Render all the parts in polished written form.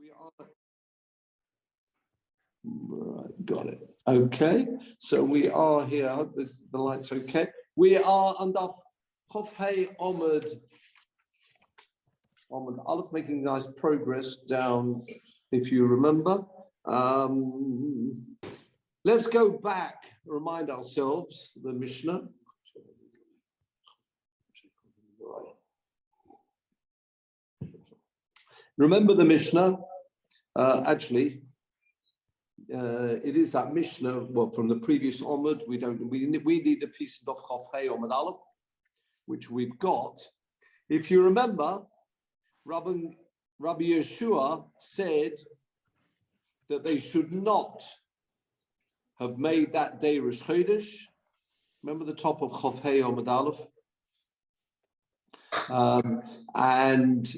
We are right, got it. Okay, so we are here. I hope the light's okay. We are under Chof Hey Omid Aleph, making nice progress down, if you remember. Let's go back, remind ourselves the Mishnah. Remember the Mishnah. It is that Mishnah. Well, from the previous Omid, we need the piece of Chof Hey Omid Aleph, which we've got. If you remember, Rabbi Yeshua said that they should not have made that day Rosh Chodesh. Remember the top of Chof Hey Omid Aleph, and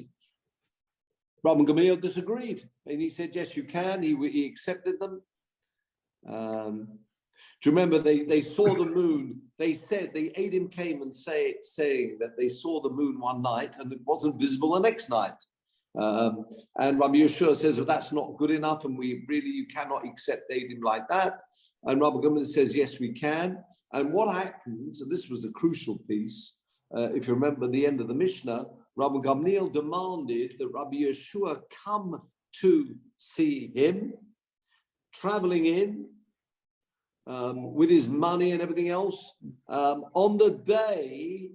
Rabbi Gamliel disagreed, and he said, yes, you can. He accepted them. Do you remember they saw the moon? They said, the Adim came and saying that they saw the moon one night and it wasn't visible the next night. And Rabbi Yeshua says, well, that's not good enough, and you cannot accept Adim like that. And Rabbi Gamliel says, yes, we can. And what happens, and this was a crucial piece, if you remember the end of the Mishnah, Rabbi Gamliel demanded that Rabbi Yeshua come to see him, traveling in with his money and everything else, on the day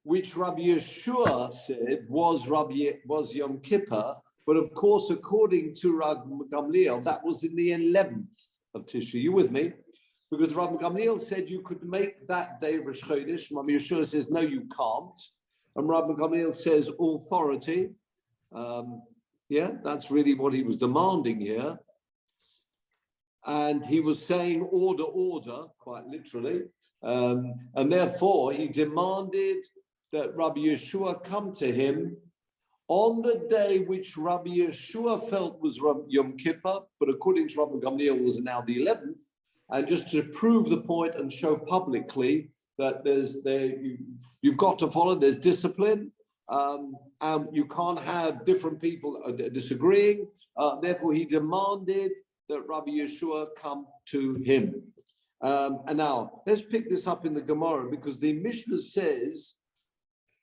which Rabbi Yeshua said was Yom Kippur. But of course, according to Rabbi Gamliel, that was in the 11th of Tishri. You with me? Because Rabbi Gamliel said you could make that day Rosh Chodesh. Rabbi Yeshua says, no, you can't. And Rabbi Gamliel says authority. That's really what he was demanding here. And he was saying order, quite literally. And therefore, he demanded that Rabbi Yeshua come to him on the day which Rabbi Yeshua felt was Yom Kippur, but according to Rabbi Gamliel was now the 11th. And just to prove the point and show publicly that you've got to follow, there's discipline, and you can't have different people disagreeing. Therefore, he demanded that Rabbi Yeshua come to him. And now, let's pick this up in the Gemara, because the Mishnah says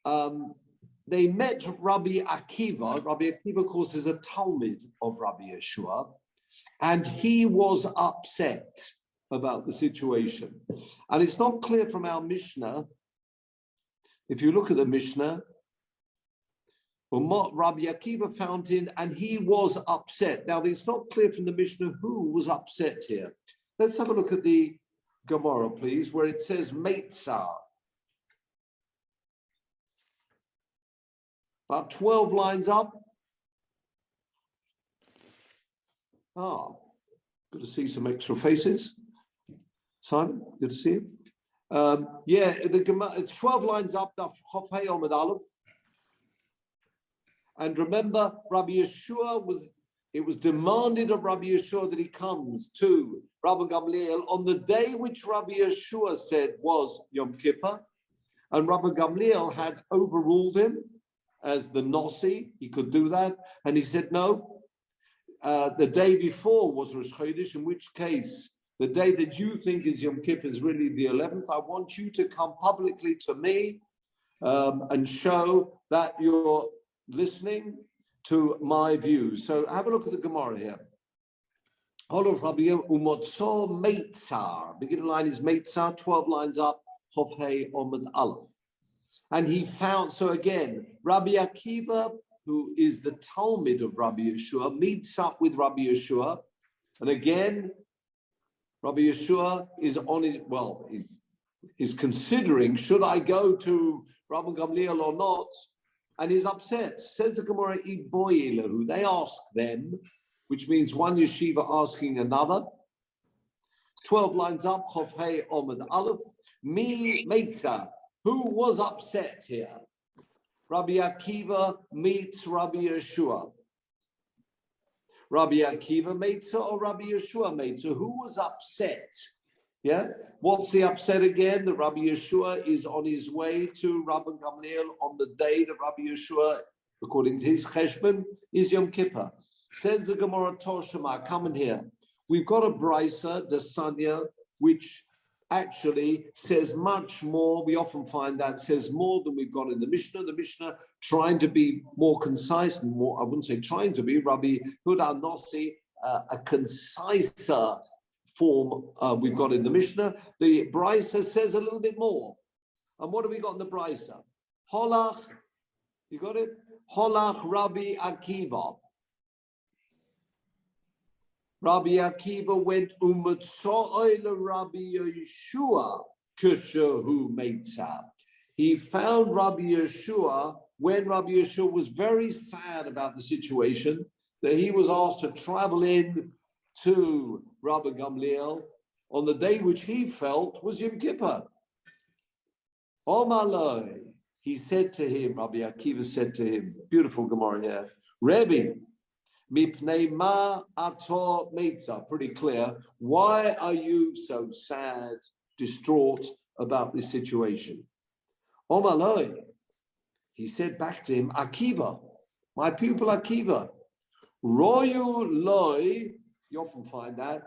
they met Rabbi Akiva. Rabbi Akiva, of course, is a Talmud of Rabbi Yeshua, and he was upset about the situation. And it's not clear from our Mishnah. If you look at the Mishnah, Rabbi Akiva found him and he was upset. Now, it's not clear from the Mishnah who was upset here. Let's have a look at the Gemara, please, where it says Meitzar. About 12 lines up. Good to see some extra faces. Simon, good to see you. The Gemara, 12 lines up, Chof Hey Omid Aleph. And remember, Rabbi Yeshua it was demanded of Rabbi Yeshua that he comes to Rabbi Gamliel on the day which Rabbi Yeshua said was Yom Kippur. And Rabbi Gamliel had overruled him as the Nossi. He could do that. And he said, no, the day before was Rosh Chodesh, in which case, the day that you think is Yom Kippur is really the 11th. I want you to come publicly to me and show that you're listening to my views. So have a look at the Gemara here. Beginning line is Meitzar, 12 lines up, Chof Hey Omid Aleph. And he found, so again, Rabbi Akiva, who is the Talmud of Rabbi Yeshua, meets up with Rabbi Yeshua. And again, Rabbi Yeshua is considering, should I go to Rabbi Gamliel or not? And he's upset. Says the Gemara, who they ask them, which means one yeshiva asking another. 12 lines up, Chof Hey Omid Aleph. Mi Meitza, who was upset here? Rabbi Akiva meets Rabbi Yeshua. Rabbi Akiva Meitza or Rabbi Yeshua Meitza? Who was upset? Yeah? What's the upset again? That Rabbi Yeshua is on his way to Rabbi Gamliel on the day that Rabbi Yeshua, according to his cheshbon, is Yom Kippur. Says the Gemara Toshima, come in here. We've got a brisa, the Sanya, which actually says much more. We often find that says more than we've got in the Mishnah. The Mishnah trying to be more concise, more, I wouldn't say trying to be, Rabbi Huda Nossi, a conciser form we've got in the Mishnah. The brisa says a little bit more. And what have we got in the brisa? Holach, you got it? Holach Rabbi Akiva. Rabbi Akiva went umatzo'oy Rabbi Yeshua kushahu meitza. He found Rabbi Yeshua when Rabbi Yeshua was very sad about the situation that he was asked to travel in to Rabbi Gamliel on the day which he felt was Yom Kippur. Omaloi, he said to him, Rabbi Akiva said to him, beautiful Gemara here, Rebbe, mipnei ma ato meitza, pretty clear. Why are you so sad, distraught about this situation? Omaloi, he said back to him, Akiva, my pupil Akiva, royu loi, you often find that,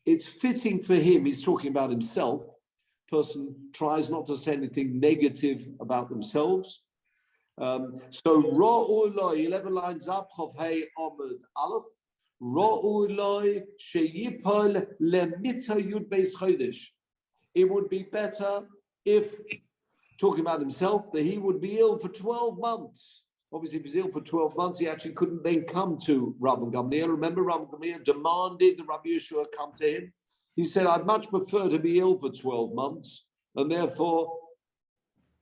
it's fitting for him, he's talking about himself, person tries not to say anything negative about themselves. So Ro'u Loi, 11 lines up, Chav Hey Amud Aleph, Ro'u Loi Sheyipol Lemita Yud Beis Chodesh. It would be better if, talking about himself, that he would be ill for 12 months. Obviously, if he's ill for 12 months, he actually couldn't then come to Rabbi Gamliel. Remember, Rabbi Gamliel demanded that Rabbi Yeshua come to him. He said, I'd much prefer to be ill for 12 months and therefore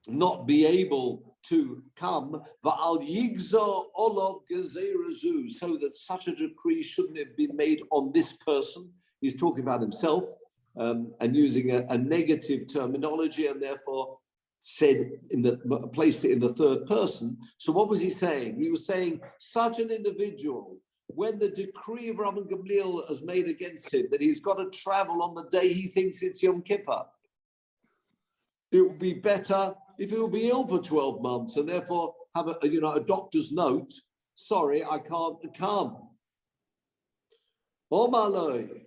not be able to come, so that such a decree shouldn't have been made on this person. He's talking about himself and using a negative terminology and therefore placed it in the third person. So what was he saying? He was saying such an individual, when the decree of Rabbi Gamliel is made against him, that he's got to travel on the day he thinks it's Yom Kippur, it would be better if he will be ill for 12 months and therefore have a doctor's note, sorry, I can't come. Omaloi.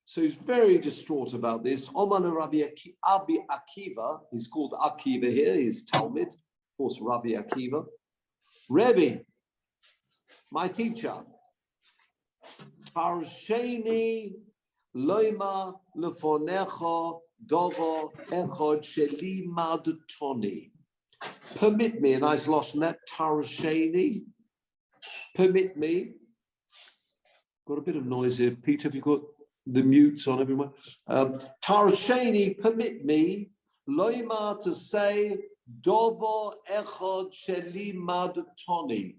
So he's very distraught about this. Omaloi Rabbi Akiva, he's called Akiva here, he's Talmud, of course, Rabbi Akiva. Rebbe, my teacher, Tarsheni loima lefonecha dovo echod sheli madutoni. Permit me, a nice loss in that, Tarsheni. Permit me. Got a bit of noise here. Peter, have you got the mutes on everyone? Tarsheni, permit me, loima to say, dovo echod sheli madutoni.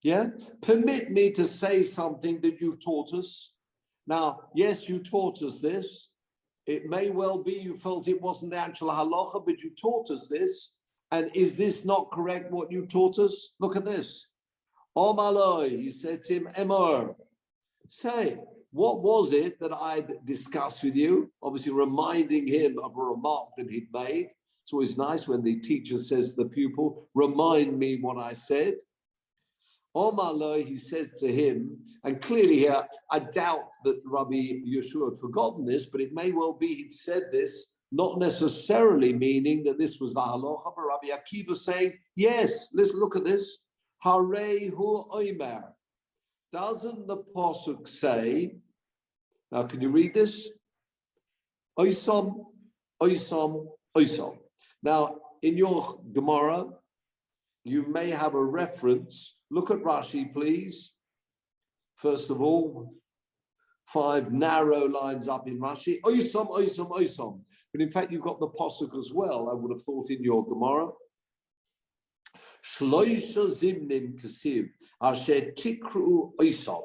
Yeah, permit me to say something that you've taught us. Now, yes, you taught us this. It may well be you felt it wasn't the actual halacha, but you taught us this. And is this not correct, what you taught us? Look at this. Omaloi, he said to him, Emor, say, what was it that I discussed with you? Obviously reminding him of a remark that he'd made. It's always nice when the teacher says to the pupil, remind me what I said. Omaloi, he said to him, and clearly here, I doubt that Rabbi Yeshua had forgotten this, but it may well be he'd said this, not necessarily meaning that this was the halacha, but Rabbi Akiva saying, yes, let's look at this. Harei hu oimer. Doesn't the pasuk say, now can you read this? Oisom, oisom, oisom. Now, in your Gemara, you may have a reference. Look at Rashi, please. First of all, 5 narrow lines up in Rashi. Oisom, oisom, oisom. But in fact, you've got the pasuk as well, I would have thought, in your Gemara. Shloisha zimnim kasiv asher tikru oisom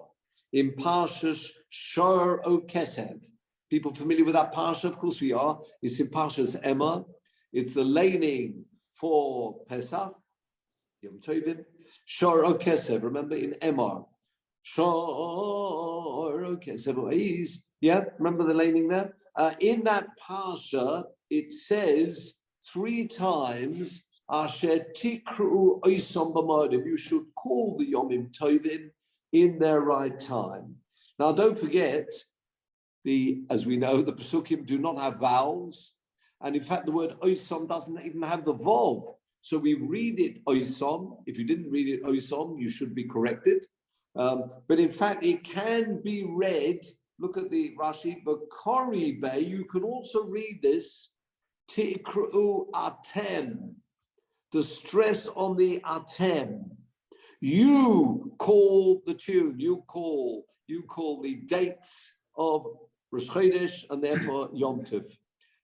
in Parshas Shiur o Kesed. People familiar with that parsha? Of course we are. It's in Parshas Emma. It's the laning for Pesach, Yom Tovim. Shiur o Kesed, remember in Emma. Shiur o Kesed. Yeah, remember the laning there? In that parsha, it says 3 times, Asher tikru oisom b'modim. You should call the Yomim Tovim in their right time. Now, don't forget, as we know, the Pesukim do not have vowels. And in fact, the word oisom doesn't even have the vov. So we read it oisom. If you didn't read it oisom, you should be corrected. But in fact, it can be read, look at the Rashi, but Koribe, you can also read this, Tikru atem, the stress on the atem. You call the tune, you call the dates of Rosh Chodesh and therefore Yom Tov.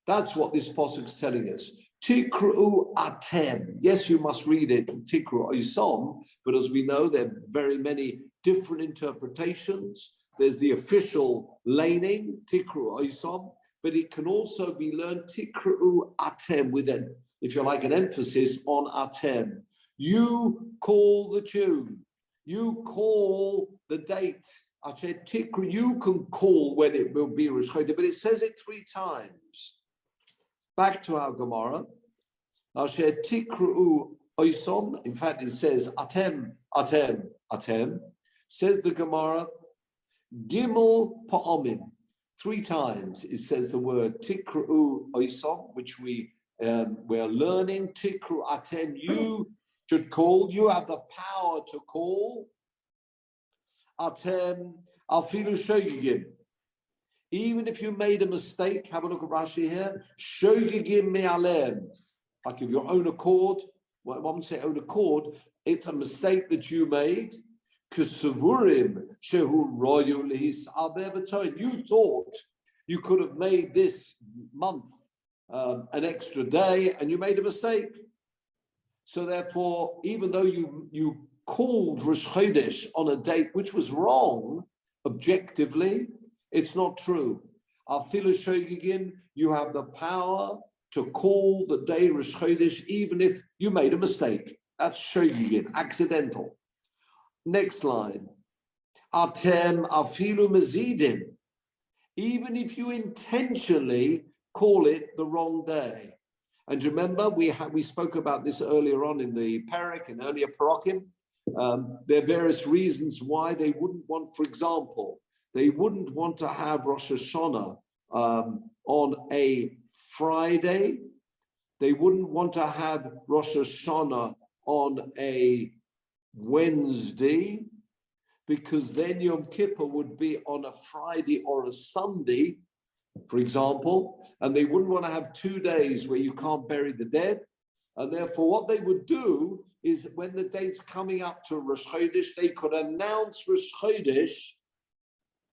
That's what this pasuk is telling us. Tikru atem. Yes, you must read it Tikru oisom, but as we know, there are very many different interpretations. There's the official laning, Tikru oisom, but it can also be learned Tikru atem with an, if you like, an emphasis on atem. You call the tune. You call the date. I said Tikru. You can call when it will be Rosh Chodesh, but it says it 3 times. Back to our Gemara. I said Tikru oisom. In fact, it says atem, atem, atem. Says the Gemara, Gimel pa'omim. 3 times it says the word Tikru oisom, which we're learning. Tikru atem. You should call. You have the power to call. Atem afilu shogigim. Even if you made a mistake, have a look at Rashi here. Shogigim me'alem. Like of your own accord. Well, one would say own accord. It's a mistake that you made. Kusavurim shehu royu lehis abev. You thought you could have made this month an extra day, and you made a mistake. So therefore, even though you called Rosh Chodesh on a date which was wrong, objectively, it's not true. Afilu shogigin, you have the power to call the day Rosh Chodesh even if you made a mistake. That's shogigin, accidental. Next line. Atem afilu mazidim. Even if you intentionally call it the wrong day. And remember, we spoke about this earlier on in the Perek and earlier Parakim. There are various reasons why they wouldn't want, for example, they wouldn't want to have Rosh Hashanah on a Friday. They wouldn't want to have Rosh Hashanah on a Wednesday, because then Yom Kippur would be on a Friday or a Sunday, for example, and they wouldn't want to have 2 days where you can't bury the dead. And therefore, what they would do is when the date's coming up to Rosh Chodesh, they could announce Rosh Chodesh,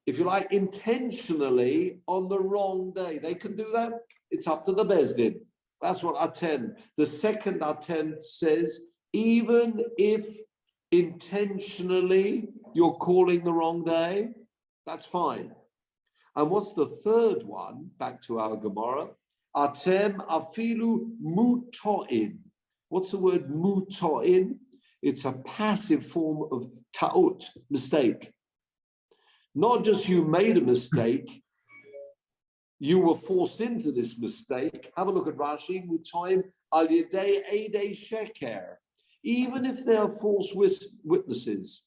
if you like, intentionally on the wrong day. They can do that. It's up to the Bezdin. That's what Aten. The second Aten says, even if intentionally you're calling the wrong day, that's fine. And what's the third one? Back to our Gemara. Atem afilu mutoin. What's the word mutoin? It's a passive form of ta'ut, mistake. Not just you made a mistake, you were forced into this mistake. Have a look at Rashi. Mutoin al yedei eidei sheker. Even if they are false witnesses,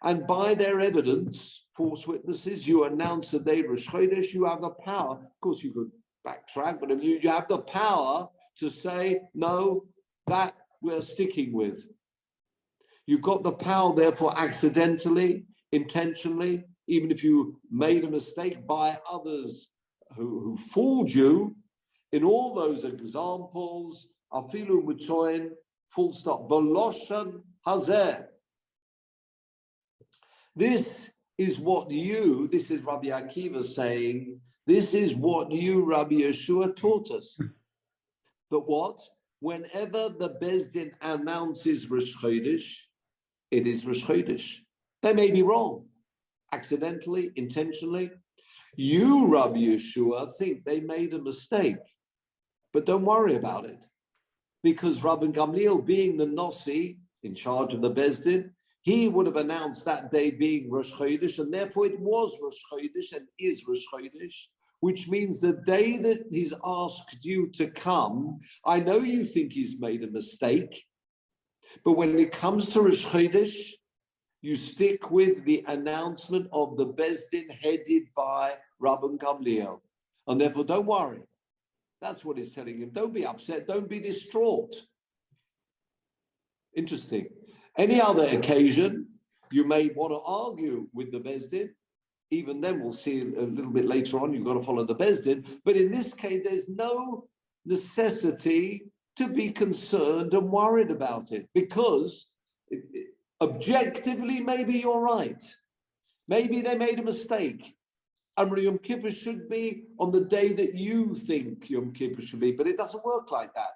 and by their evidence, false witnesses, you announce the day Rosh Chodesh, you have the power. Of course, you could backtrack, but you have the power to say, no, that we're sticking with. You've got the power, therefore, accidentally, intentionally, even if you made a mistake by others who fooled you. In all those examples, afilu mutoin, full stop, Boloshan hazeh. This is Rabbi Akiva saying, this is what you, Rabbi Yeshua, taught us. That what? Whenever the Bezdin announces Rosh Chodesh, it is Rosh Chodesh. They may be wrong, accidentally, intentionally. You, Rabbi Yeshua, think they made a mistake, but don't worry about it. Because Rabbi Gamliel, being the Nossi, in charge of the Bezdin, he would have announced that day being Rosh Chodesh, and therefore it was Rosh Chodesh and is Rosh Chodesh, which means the day that he's asked you to come, I know you think he's made a mistake, but when it comes to Rosh Chodesh, You stick with the announcement of the Bezdin headed by Rabban Gamliel. And therefore, don't worry. That's what he's telling him. Don't be upset. Don't be distraught. Interesting. Any other occasion, you may want to argue with the Bezdin. Even then, we'll see a little bit later on, you've got to follow the Bezdin. But in this case, there's no necessity to be concerned and worried about it, because objectively, maybe you're right. Maybe they made a mistake. And Yom Kippur should be on the day that you think Yom Kippur should be, but it doesn't work like that.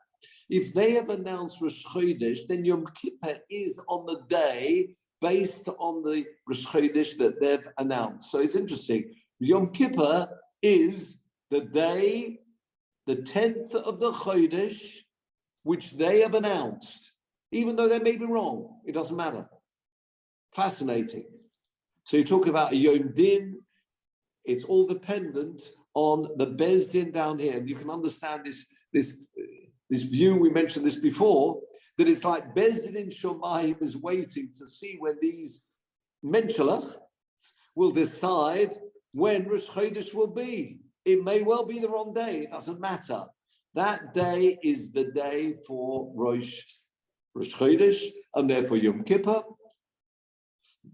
If they have announced Rosh Chodesh, then Yom Kippur is on the day based on the Rosh Chodesh that they've announced. So it's interesting. Yom Kippur is the day, the 10th of the Chodesh, which they have announced. Even though they may be wrong, it doesn't matter. Fascinating. So you talk about a Yom Din, it's all dependent on the Bezdin down here. And you can understand this view, we mentioned this before, that it's like Bezdin in Shomayim is waiting to see when these Menshalach will decide when Rosh Chodesh will be. It may well be the wrong day, it doesn't matter. That day is the day for Rosh Chodesh, and therefore Yom Kippur.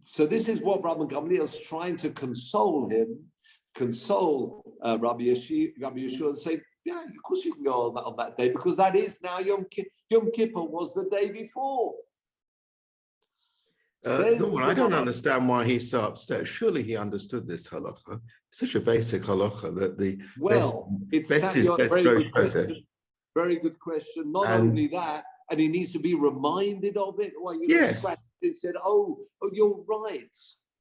So this is what Rabbi Gamliel is trying to console Rabbi Yeshua and say, yeah, of course you can go on that day, because that is now Yom Kippur. Yom Kippur was the day before. No, I don't understand why he's so upset. Surely he understood this halacha. It's such a basic halacha that the best is best. Very good question. Not only that, and he needs to be reminded of it. Well, scratched it, said, "Oh, you're right."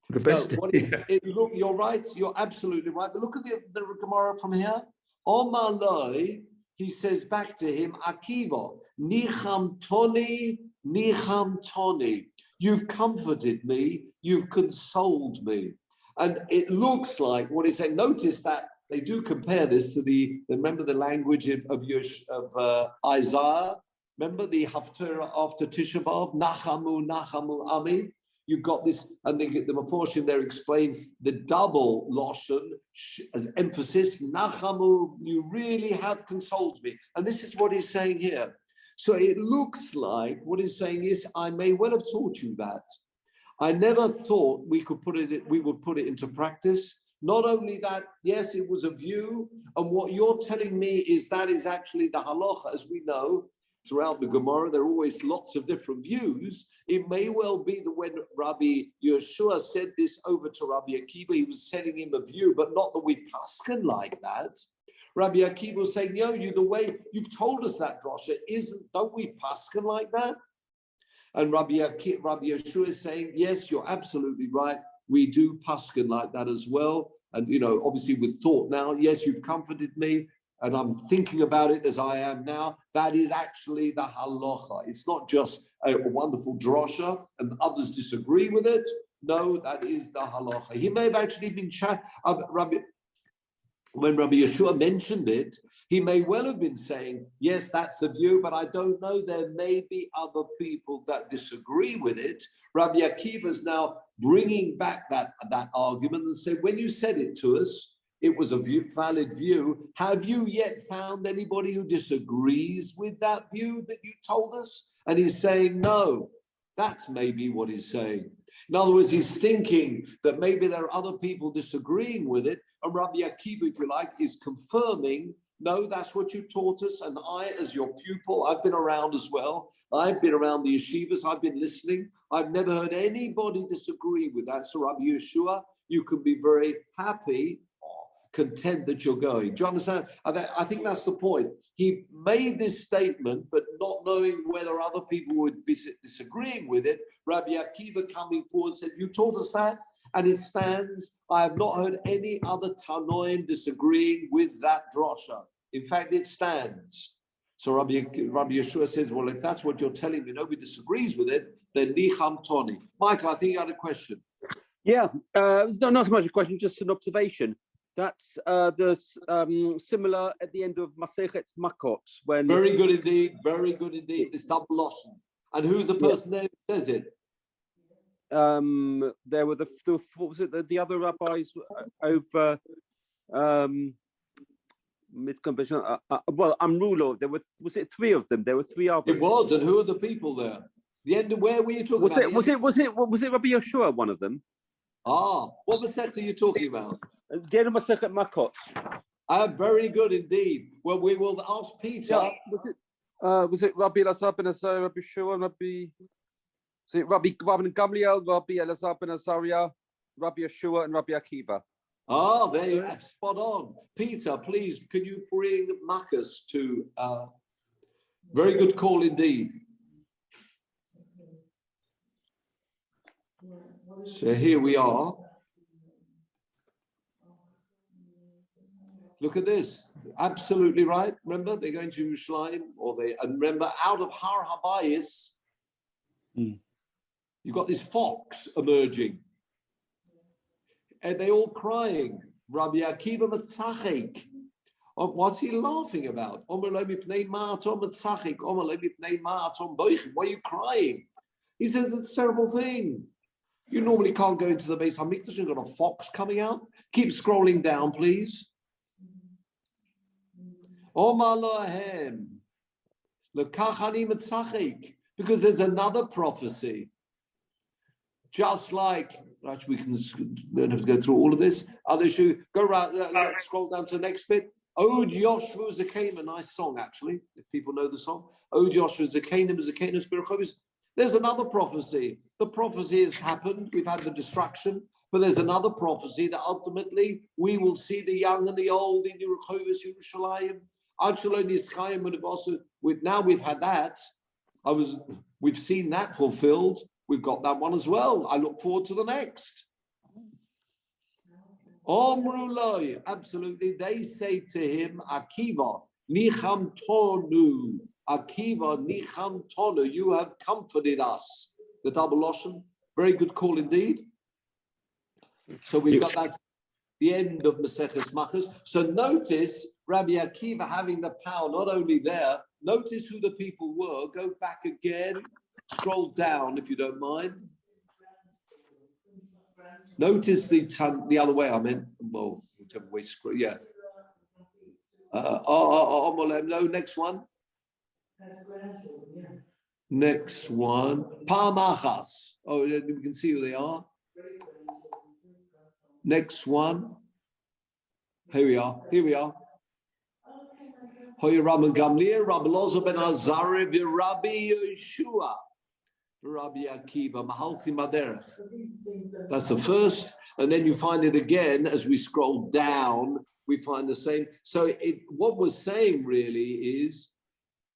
The best. Look, you're right. You're absolutely right. But look at the Gemara from here. Omar Loi, he says back to him, Akiva, Nicham Toni, Nicham Toni. You've comforted me, you've consoled me. And it looks like what he's saying. Notice that they do compare this to remember the language of Isaiah? Remember the Haftarah after Tisha B'Av? Nachamu, Nachamu, Ami. You've got this, and the Meforshim there explain the double Lashon as emphasis. Nachamu, you really have consoled me. And this is what he's saying here. So it looks like what he's saying is, I may well have taught you that. I never thought we would put it into practice. Not only that, yes, it was a view, and what you're telling me is that is actually the halacha, as we know. Throughout the Gemara, there are always lots of different views. It may well be that when Rabbi Yeshua said this over to Rabbi Akiva, he was telling him a view, but not that we paskin like that. Rabbi Akiva was saying, the way you've told us that, drosha, don't we paskin like that? And Rabbi Yeshua is saying, yes, you're absolutely right. We do paskin like that as well. And, obviously with thought now, yes, you've comforted me. And I'm thinking about it as I am now. That is actually the halacha. It's not just a wonderful drosha and others disagree with it. No, that is the halacha. He may have actually been when Rabbi Yeshua mentioned it, he may well have been saying, yes, that's the view, but I don't know. There may be other people that disagree with it. Rabbi Akiva's now bringing back that argument and say, when you said it to us, it was a valid view. Have you yet found anybody who disagrees with that view that you told us? And he's saying, no. That's maybe what he's saying. In other words, he's thinking that maybe there are other people disagreeing with it. And Rabbi Akiva, if you like, is confirming, no, that's what you taught us. And I, as your pupil, I've been around as well. I've been around the yeshivas. I've been listening. I've never heard anybody disagree with that. So Rabbi Yeshua, you can be very happy, content that you're going. Do you understand? I think that's the point. He made this statement, but not knowing whether other people would be disagreeing with it. Rabbi Akiva coming forward said, you taught us that, and it stands. I have not heard any other Tanoim disagreeing with that drosha. In fact, it stands. So Rabbi Yeshua says, well, if that's what you're telling me, nobody disagrees with it, then nicham toni. Michael, I think you had a question. Yeah, not so much a question, just an observation. That's similar at the end of Masechet Makot. When very good indeed. This double lashon. And who's the person there who says it? there were what was it? The other rabbis over well, Amrulo. Was it three of them? There were three others. It was, and who are the people there? The end of where were you talking about? Was it Rabbi Yeshua, one of them? What Masechet are you talking about? The end of Masechet Makot. Very good indeed. Well, we will ask Peter. Yeah, was it Rabbi Elazar ben Azariah, Rabbi Shua, Rabbi Gamliel, Rabbi Elazar ben Azariah, Rabbi Yeshua, and Rabbi Akiva? There you are, spot on. Peter, please, can you bring Marcus to? Very good call indeed. So here we are. Look at this. Absolutely right. Remember, they're going to Yerushalayim, and remember, out of Har Habayis, you've got this fox emerging. And they all crying. Rabbi Akiva Matzachik. What's he laughing about? Why are you crying? He says it's a terrible thing. You normally can't go into the Beis Hamikdash and got a fox coming out. Keep scrolling down, please. Because there's another prophecy. Just like, actually, we don't have to go through all of this. Other issue, go around, scroll down to the next bit. Ode Yoshua Zakanim, a nice song, actually, if people know the song. Ode Yoshua Zakanim, Zakanim. There's another prophecy. The prophecy has happened. We've had the destruction. But there's another prophecy that ultimately we will see the young and the old in Yerushalayim. Now we've had that. We've seen that fulfilled. We've got that one as well. I look forward to the next. Omruloi, absolutely. They say to him, Akiva, nicham tonu. Akiva, nicham tonu. You have comforted us. The double lashon. Very good call indeed. So we've got that. The end of Maseches Machos. So notice Rabbi Akiva having the power not only there. Notice who the people were. Go back again. Scroll down if you don't mind. Notice the other way. I meant, well, whichever way. Yeah. No, next one. Next one. Parmachas. Oh, we can see who they are. Next one. Here we are. Hoya Rabbi Gamliel, Rabbi Elazar ben Azariah, Rabbi Yeshua, Rabbi Akiva, Mahalchi Maderech. That's the first, and then you find it again as we scroll down. We find the same. So what we're saying really is,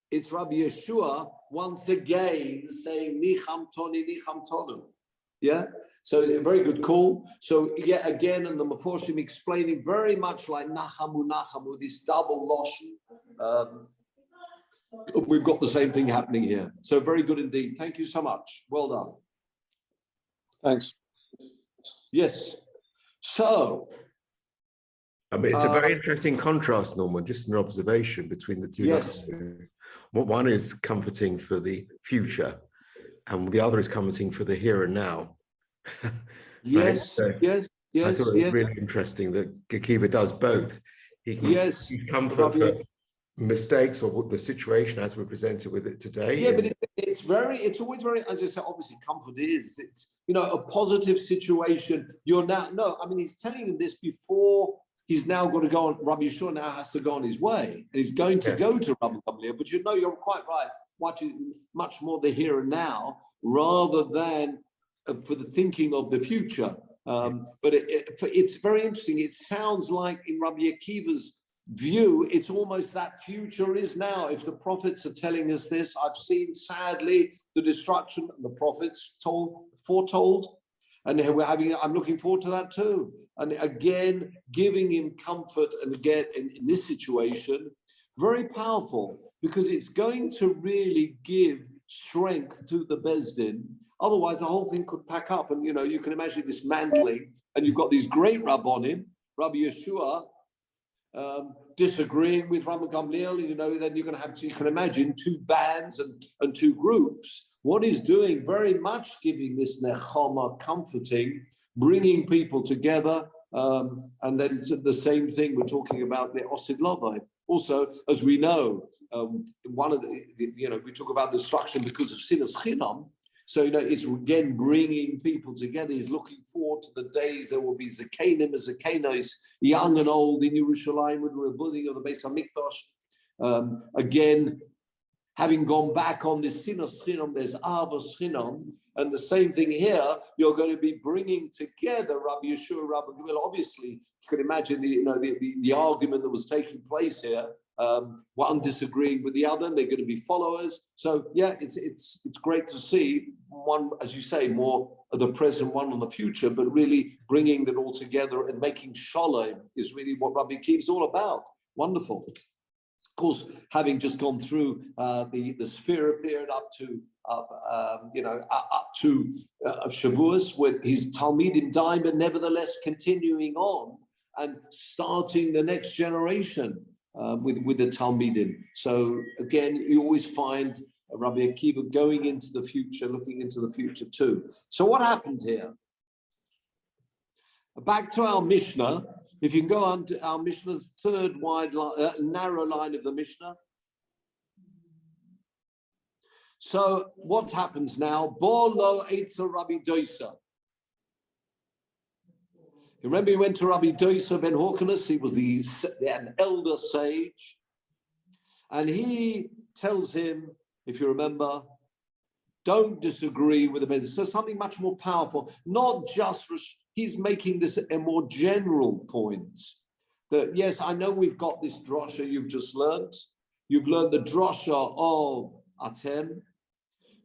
it's Rabbi Yeshua once again saying Nicham Tonu. Yeah. So a very good call. So yet again, and the Meforshim explaining very much like Nachamu, this double loshon. We've got the same thing happening here. So very good indeed. Thank you so much. Well done. Thanks. Yes. So. I mean, it's a very interesting contrast, Norman, just an observation between the two. Yes. One is comforting for the future, and the other is comforting for the here and now. Yes, right? yes. I thought it was really interesting that Akiva does both. He can comfort for mistakes or the situation as we're presented with it today. Yeah, but it's always very, as I said, obviously comfort is, it's, a positive situation. He's telling him this before he's now got to go on. Rabbi Yeshua now has to go on his way, and he's going to go to Rabbi Gamliel. But you're quite right. Much more the here and now rather than for the thinking of the future. But it's very interesting. It sounds like in Rabbi Akiva's view, it's almost that future is now. If the prophets are telling us this, I've seen sadly the destruction the prophets foretold, and I'm looking forward to that too. And again, giving him comfort, and again in this situation, very powerful, because it's going to really give strength to the Beis Din. Otherwise, the whole thing could pack up, and you can imagine dismantling. And you've got these great Rabbonim, Rabbi Yeshua, disagreeing with Rabbi Gamliel. Then you're going to have you can imagine two bands and two groups. what he's doing, very much giving this nechama, comforting, bringing people together. And then the same thing, we're talking about the Osid Lovai. Also, as we know, one of the, we talk about destruction because of sinas chinam. So, it's again bringing people together. He's looking forward to the days there will be zakenim and zakenos, young and old in Yerushalayim with the rebuilding of the Beis HaMikdash. Again, having gone back on this sinas chinam, there's avos chinam. And the same thing here, you're going to be bringing together Rabbi Yeshua, Rabbi Gamliel. Obviously, you can imagine the argument that was taking place here. One disagreeing with the other, and they're going to be followers. So yeah, it's great to see one, as you say, more of the present, one on the future, but really bringing it all together and making shalom is really what Rabbi Akiva's all about. Wonderful. Of course, having just gone through the Sphira period up to Shavuos, with his Talmudim dying, but nevertheless continuing on and starting the next generation with the Talmudim. So again, you always find Rabbi Akiva going into the future, looking into the future too. So what happened here? Back to our Mishnah. If you can go on to our Mishnah's third narrow line of the Mishnah. So what happens now? Bo lo eitza Rabbi Dosa. Remember, he went to Rabbi Dosa ben Horkanus. He was an elder sage, and he tells him, if you remember, don't disagree with the Bezdin. So something much more powerful, not just. He's making this a more general point that, yes, I know we've got this drosha you've just learned. You've learned the drosha of Atem,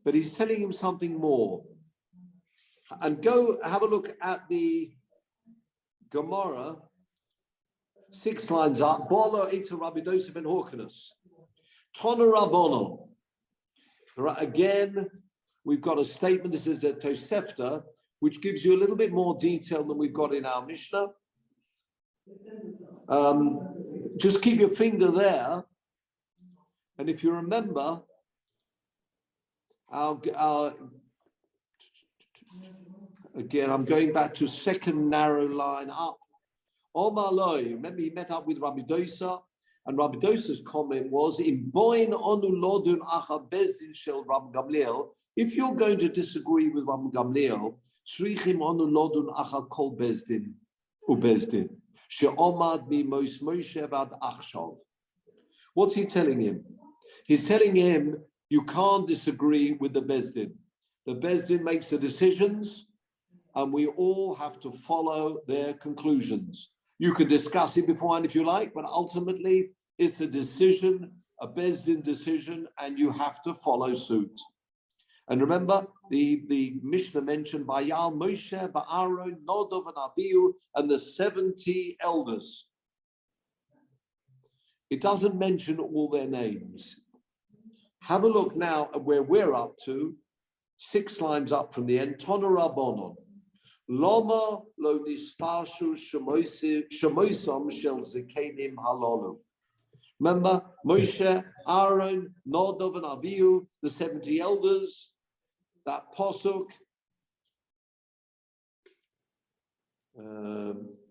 but he's telling him something more. And go have a look at the Gemara, 6 lines up. Bolo Eitza Rabbi Dosa ben Horkanus. Tona Rabbonon. Again, we've got a statement. This is a Tosefta, which gives you a little bit more detail than we've got in our Mishnah. Just keep your finger there. And if you remember, again, I'm going back to second narrow line up. Omar Loi, remember he met up with Rabbi Dosa, and Rabbi Dosa's comment was, "In boin onu lodun acha bezdin shel Rabbi Gamliel." If you're going to disagree with Rabbi Gamliel, shrichim onu lodun acha kol bezdin ubezdin she'omad mi Moshe bad achshav. What's he telling him? He's telling him you can't disagree with the bezdin. The bezdin makes the decisions, and we all have to follow their conclusions. You can discuss it beforehand if you like, but ultimately it's a decision, a bezdin decision, and you have to follow suit. And remember, the Mishnah mentioned Bayal Moshe, Ba'aron, Nodov, and Abihu, and the 70 elders. It doesn't mention all their names. Have a look now at where we're up to, 6 lines up from the end. Tona Rabbonon. Loma lo nisparshu shemoisam shel zekenim halalu. Remember, Moshe, Aaron, Nodov, and Avihu, the 70 elders, that posuk.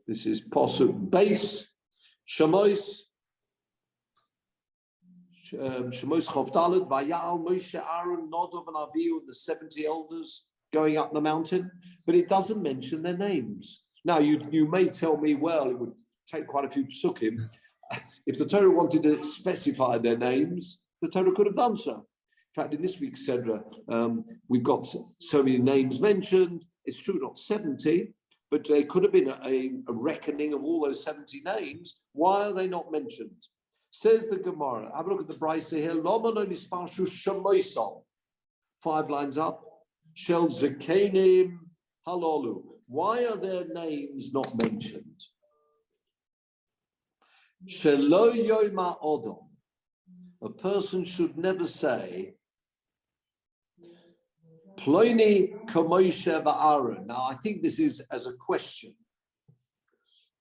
This is posuk base, Shemois. Shemos Chavdalet, Vayal, Moshe, Aaron, Nodov, and Avihu, the 70 elders going up the mountain, but it doesn't mention their names. Now, you may tell me, well, it would take quite a few psukim. If the Torah wanted to specify their names, the Torah could have done so. In fact, in this week's Sedra, we've got so many names mentioned. It's true, not 70, but there could have been a reckoning of all those 70 names. Why are they not mentioned? Says the Gemara. Have a look at the Brisa here. Loma lo nisparshu shemoisal. 5 lines up. Shel zekenim halalu. Why are their names not mentioned? Shelo yoma odom. A person should never say Ploni Kamoshe Aaron. Now, I think this is as a question.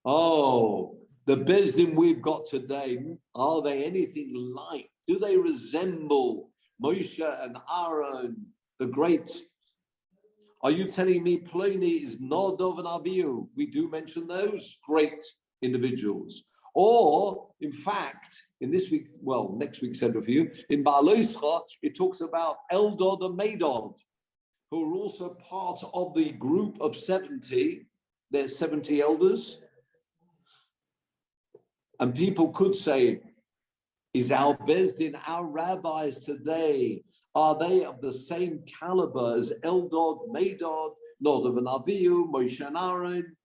Oh, the Bezdin we've got today, are they anything like? Do they resemble Moshe and Aaron the great. Are you telling me Pliny is Nodov and Abihu? We do mention those great individuals. Or, in fact, in this week, well, next week's Seder for you, in Ba'aloischa, it talks about Eldod and Medod, who are also part of the group of 70. There's 70 elders. And people could say, is our Bezdin, our rabbis today, are they of the same caliber as Eldod, Medod, Nodov and Avihu, Moshe and Aaron?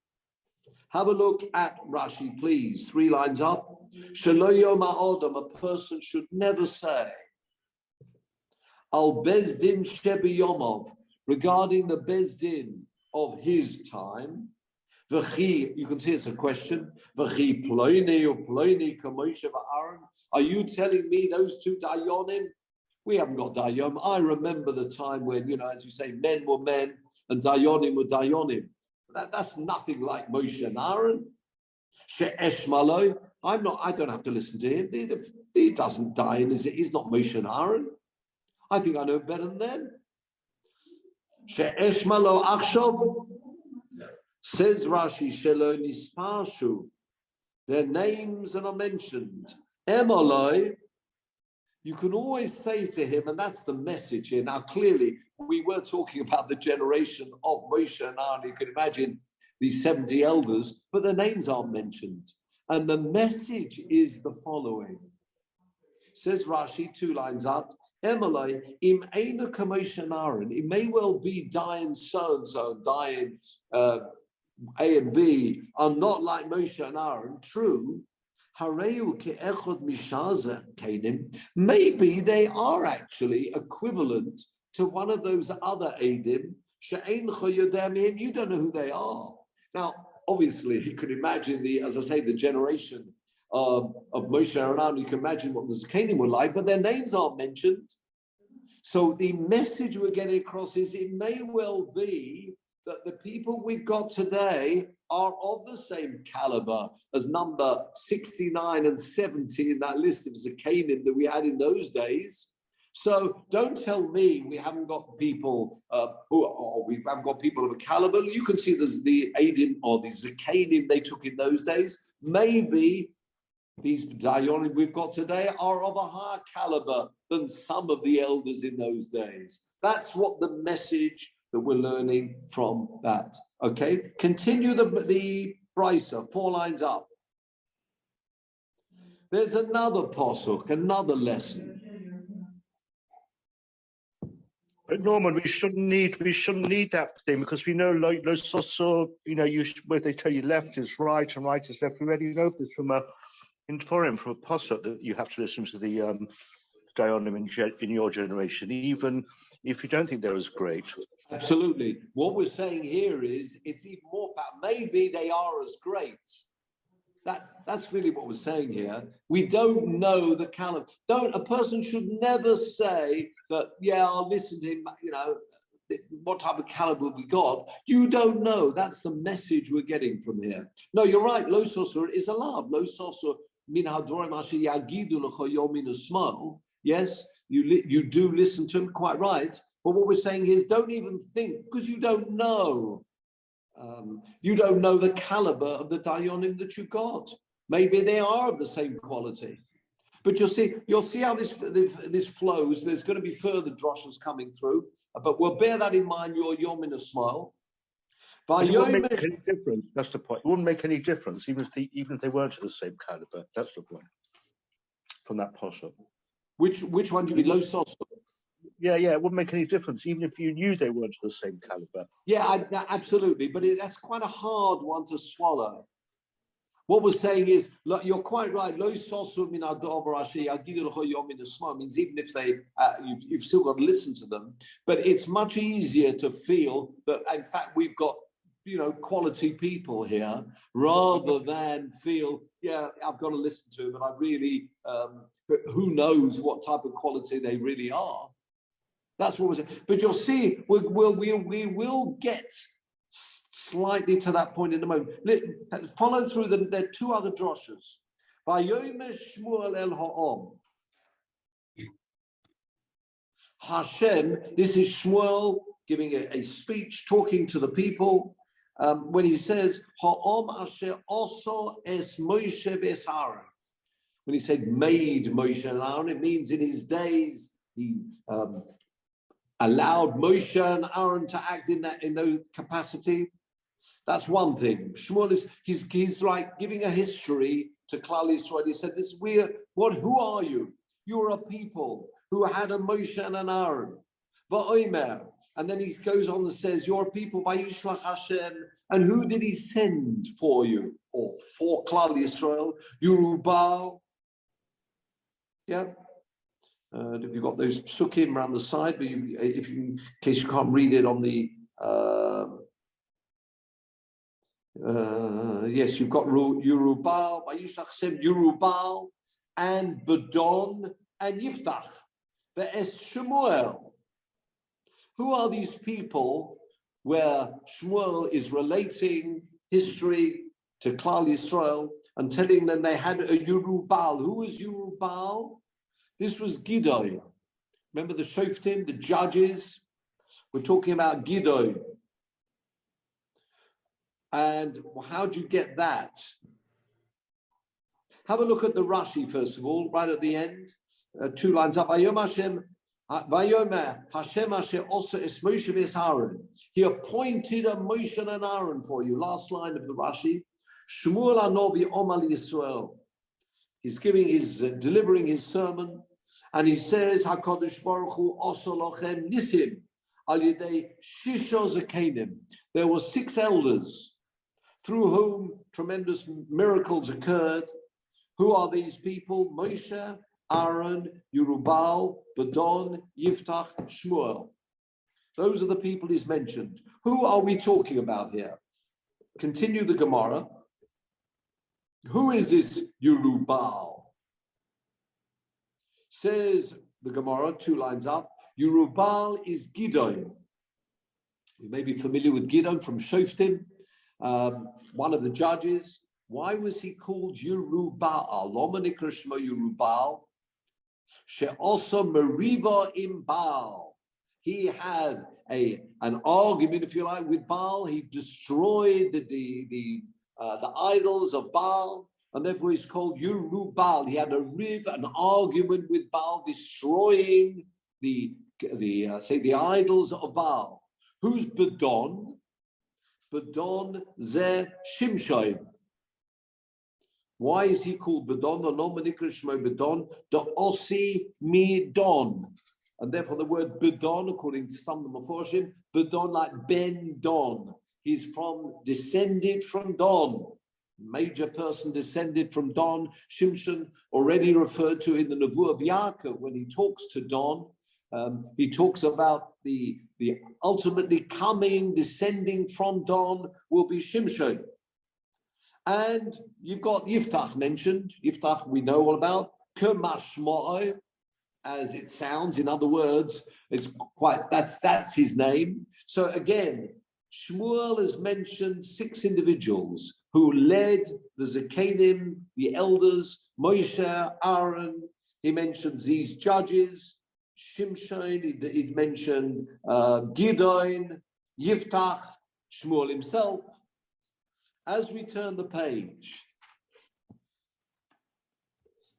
Have a look at Rashi, please. 3 lines up. Shelo yom ha'odam, a person should never say, Al Bezdin shebi yomov, regarding the Bezdin of his time. V'chi, you can see it's a question. V'chi ploini or ploini kamoshe v'Aaron. Are you telling me those 2 dayonim? We haven't got dayom. I remember the time when, as you say, men were men and dayonim were dayonim. That's nothing like Moshe and Aaron. She'esh maloi. I don't have to listen to him. He doesn't die, he's not Moshe and Aaron. I think I know better than them. She'esh malo achshov. Says Rashi, Shelo nisparshu. Their names are not mentioned. Emaloi. You can always say to him, and that's the message here. Now, clearly, we were talking about the generation of Moshe and Aaron. You can imagine these 70 elders, but their names aren't mentioned. And the message is the following. Says Rashi, 2 lines up, Emalai, im einu Moshe and Aaron. It may well be dying so-and-so, dying A and B, are not like Moshe and Aaron. True. Maybe they are actually equivalent to one of those other Eidim. You don't know who they are. Now, obviously, you could imagine the generation of Moshe and Aaron. You can imagine what the Zakanim were like, but their names aren't mentioned. So the message we're getting across is it may well be that the people we've got today are of the same caliber as number 69 and 70 in that list of Zakanim that we had in those days. So don't tell me we haven't got people we haven't got people of a caliber. You can see there's the Eidim or the Zakanim they took in those days. Maybe these Dayonim we've got today are of a higher caliber than some of the elders in those days. That's what the message that we're learning from that. Okay, continue the Brisa, 4 lines up. There's another posuk, another lesson. But Norman, we shouldn't need that thing because we know, like where they tell you left is right and right is left. We already know this from a posuk that you have to listen to the Dayanim in your generation, even if you don't think they're as great. Absolutely. What we're saying here is it's even more about maybe they are as great. That's really what we're saying here. We don't know the caliber. A person should never say that, yeah, I'll listen to him, what type of caliber we got. You don't know. That's the message we're getting from here. No, you're right. Lo sosur is allowed. Lo sosur min hadorim asher yagidu lecho yom min usmal. Yes, you do listen to him, quite right. But what we're saying is don't even think, because you don't know. You don't know the caliber of the Dayanim that you got. Maybe they are of the same quality. But you'll see how this flows. There's going to be further droshes coming through. But we'll bear that in mind, your Yom in a smile. It wouldn't make any difference. That's the point. It wouldn't make any difference, even if they weren't of the same caliber. That's the point. From that posture. Which one do you mean? Lo sosur? Yeah, it wouldn't make any difference, even if you knew they weren't of the same caliber. Yeah, absolutely. But that's quite a hard one to swallow. What we're saying is, look, you're quite right. Lo sosur min hadover asher yagidu lecho yom min usmal means even if you've still got to listen to them, but it's much easier to feel that in fact we've got quality people here rather than feel I've got to listen to them and I really who knows what type of quality they really are. That's what we're saying. But you'll see, we will get slightly to that point in a moment. Follow through them. There are 2 other droshes. Vayomer Shmuel el ha'om. Hashem, this is Shmuel giving a speech, talking to the people, when he says, Ha'om asher oso es Moshe ves Aaron. When he said made Moshe and Aaron, it means in his days he allowed Moshe and Aaron to act in those capacity. That's one thing. Shmuel he's like giving a history to Klal Yisrael. He said, who are you? You're a people who had a Moshe and an Aaron. Va'omer. And then he goes on and says, you're a people by Yishlach Hashem. And who did he send for you? Or for Klal Yisrael? Yerubal. Yeah. Have you got those psukim around the side? But in case you can't read it on the yes, you've got Yerubal, Vayishlach Hashem, Yerubal, and Badon and Yiftach. Ve'es Shmuel. Who are these people where Shmuel is relating history to Klal Yisrael and telling them they had a Yerubal? Who was Yerubal? This was Gidon. Remember the Shoftim, the judges? We're talking about Gidon. And how do you get that? Have a look at the Rashi, first of all, right at the end. 2 lines up. Vayomer Hashem Asher also is Moshe ves Aaron. He appointed a Moshe and an Aaron for you. Last line of the Rashi. Shmuel Anovi Omal Yisrael. He's delivering his sermon, and he says, HaKadosh Baruch Hu also lochem nisim al yedei shisha zakenim. There were 6 elders through whom tremendous miracles occurred. Who are these people? Moshe, Aaron, Yerubal, Badon, Yiftach, Shmuel. Those are the people he's mentioned. Who are we talking about here? Continue the Gemara. Who is this Yerubal? Says the Gemara, 2 lines up, Yerubal is Gidon. You may be familiar with Gidon from Shoftim, one of the judges. Why was he called Yerubal? Loma nikra shmo Yerubal. She also Meriva im Baal. He had an argument, if you like, with Baal. He destroyed the idols of Baal, and therefore he's called Yerubal. He had an argument with Baal, destroying the idols of Baal. Who's Badon? Badon ze Shimshon. Why is he called Badon? The nom nikra shmo Badon, the Osi mi Don. And therefore the word Badon, according to some of the Meforshim, Badon like Ben Don. He's descended from Don. Major person descended from Don. Shimshon, already referred to in the Nevuah of Yaakov, when he talks to Don, he talks about the ultimately descending from Don will be Shimshon. And you've got Yiftach mentioned. Yiftach we know all about. Kemashmo'o, as it sounds. In other words, that's his name. So again, Shmuel has mentioned 6 individuals who led the Zakenim, the elders, Moshe, Aaron. He mentions these judges, Shimshon. He mentioned Gidon, Yiftach, Shmuel himself. As we turn the page,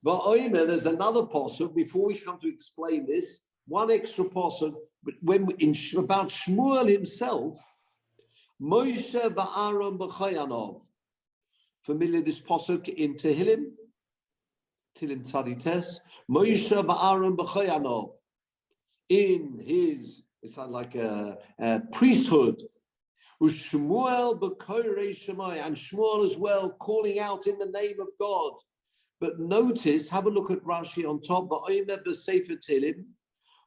there's another pasuk. Before we come to explain this, one extra pasuk. But about Shmuel himself, Moshe va'Aaron b'chayanov. Familiar this pasuk in Tehillim Tzadites. Moshe va'Aaron b'chayanov. In his, it's like a priesthood. Shmuel b'korei Shemai, and Shmuel as well, calling out in the name of God. But notice, have a look at Rashi on top. Ba'omer b'sefer Tehillim,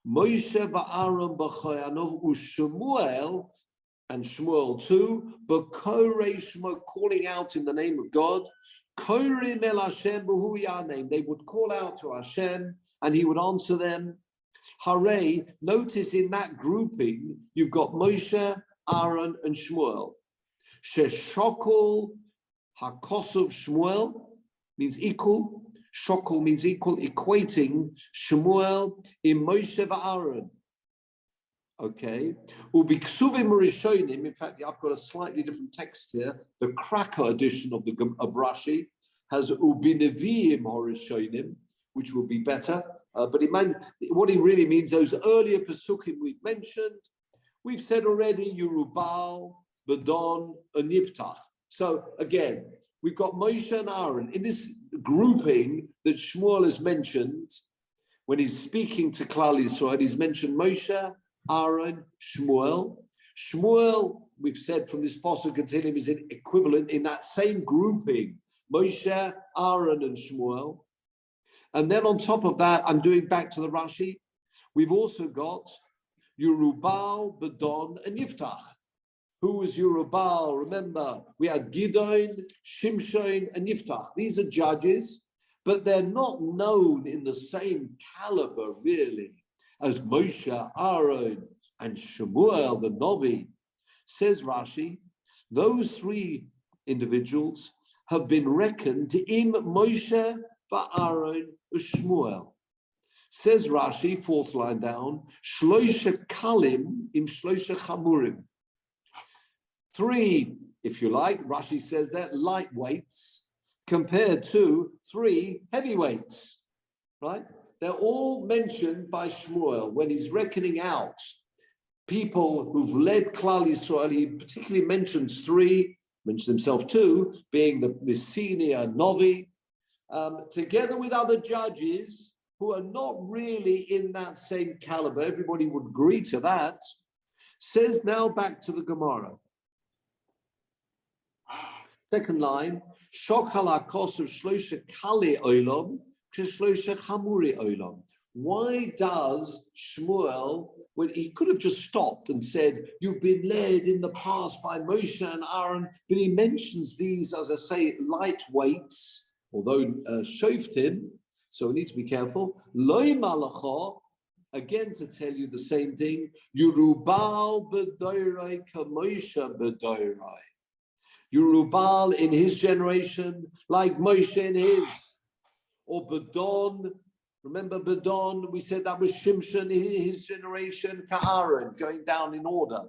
Moshe va'Aaron b'chayanov u'Shmuel, and Shmuel too, b'korei Shemai, calling out in the name of God. Korim el Hashem b'hu yaneim. They would call out to Hashem, and He would answer them. Hooray! Notice in that grouping, you've got Moshe, Aaron, and Shmuel. Sheshokol hakosov Shmuel means equal. Shokol means equal, equating Shmuel in Moshe v'Aaron. Okay. In fact, I've got a slightly different text here. The cracker edition of Rashi has Ubinevim Horishonim, which will be better. But what he really means, those earlier Pesukim we've mentioned, we've said already, Yerubal, Badon, and Yiftach. So again, we've got Moshe and Aaron. In this grouping that Shmuel has mentioned, when he's speaking to Klal Yisrael, he's mentioned Moshe, Aaron, Shmuel. Shmuel, we've said from this Pasuk and Tehillim, is equivalent in that same grouping, Moshe, Aaron, and Shmuel. And then on top of that, I'm doing back to the Rashi, we've also got Yerubal, Badon, and Yiftach. Who was Yerubal? Remember, we had Gidon, Shimshon, and Yiftach. These are judges, but they're not known in the same caliber, really, as Moshe, Aaron, and Shemuel, the Novi. Says Rashi, those three individuals have been reckoned in Moshe, Aaron, and Shmuel. Says Rashi, fourth line down, Shloisha Kalim im Shloisha Chamurim. Three, if you like, Rashi says that, lightweights compared to three heavyweights, right? They're all mentioned by Shmuel when he's reckoning out people who've led Klal Yisrael. He particularly mentions three, mentions himself two, being the senior Novi, together with other judges who are not really in that same caliber. Everybody would agree to that. Says now back to the Gemara. Second line, Shokal HaKos of Shloisha Kali Olam, Shloisha Chamuri Olam. Why does Shmuel, when he could have just stopped and said, you've been led in the past by Moshe and Aaron, but he mentions these, as I say, lightweights, although Shoftim, so we need to be careful. Loi Malacha, again to tell you the same thing, Yerubal B'doiroi Kamosha B'doiroi. Yerubal in his generation, like Moshe in his. Or Badon, remember Badon, we said that was Shimshon in his generation, Ka'aron, going down in order.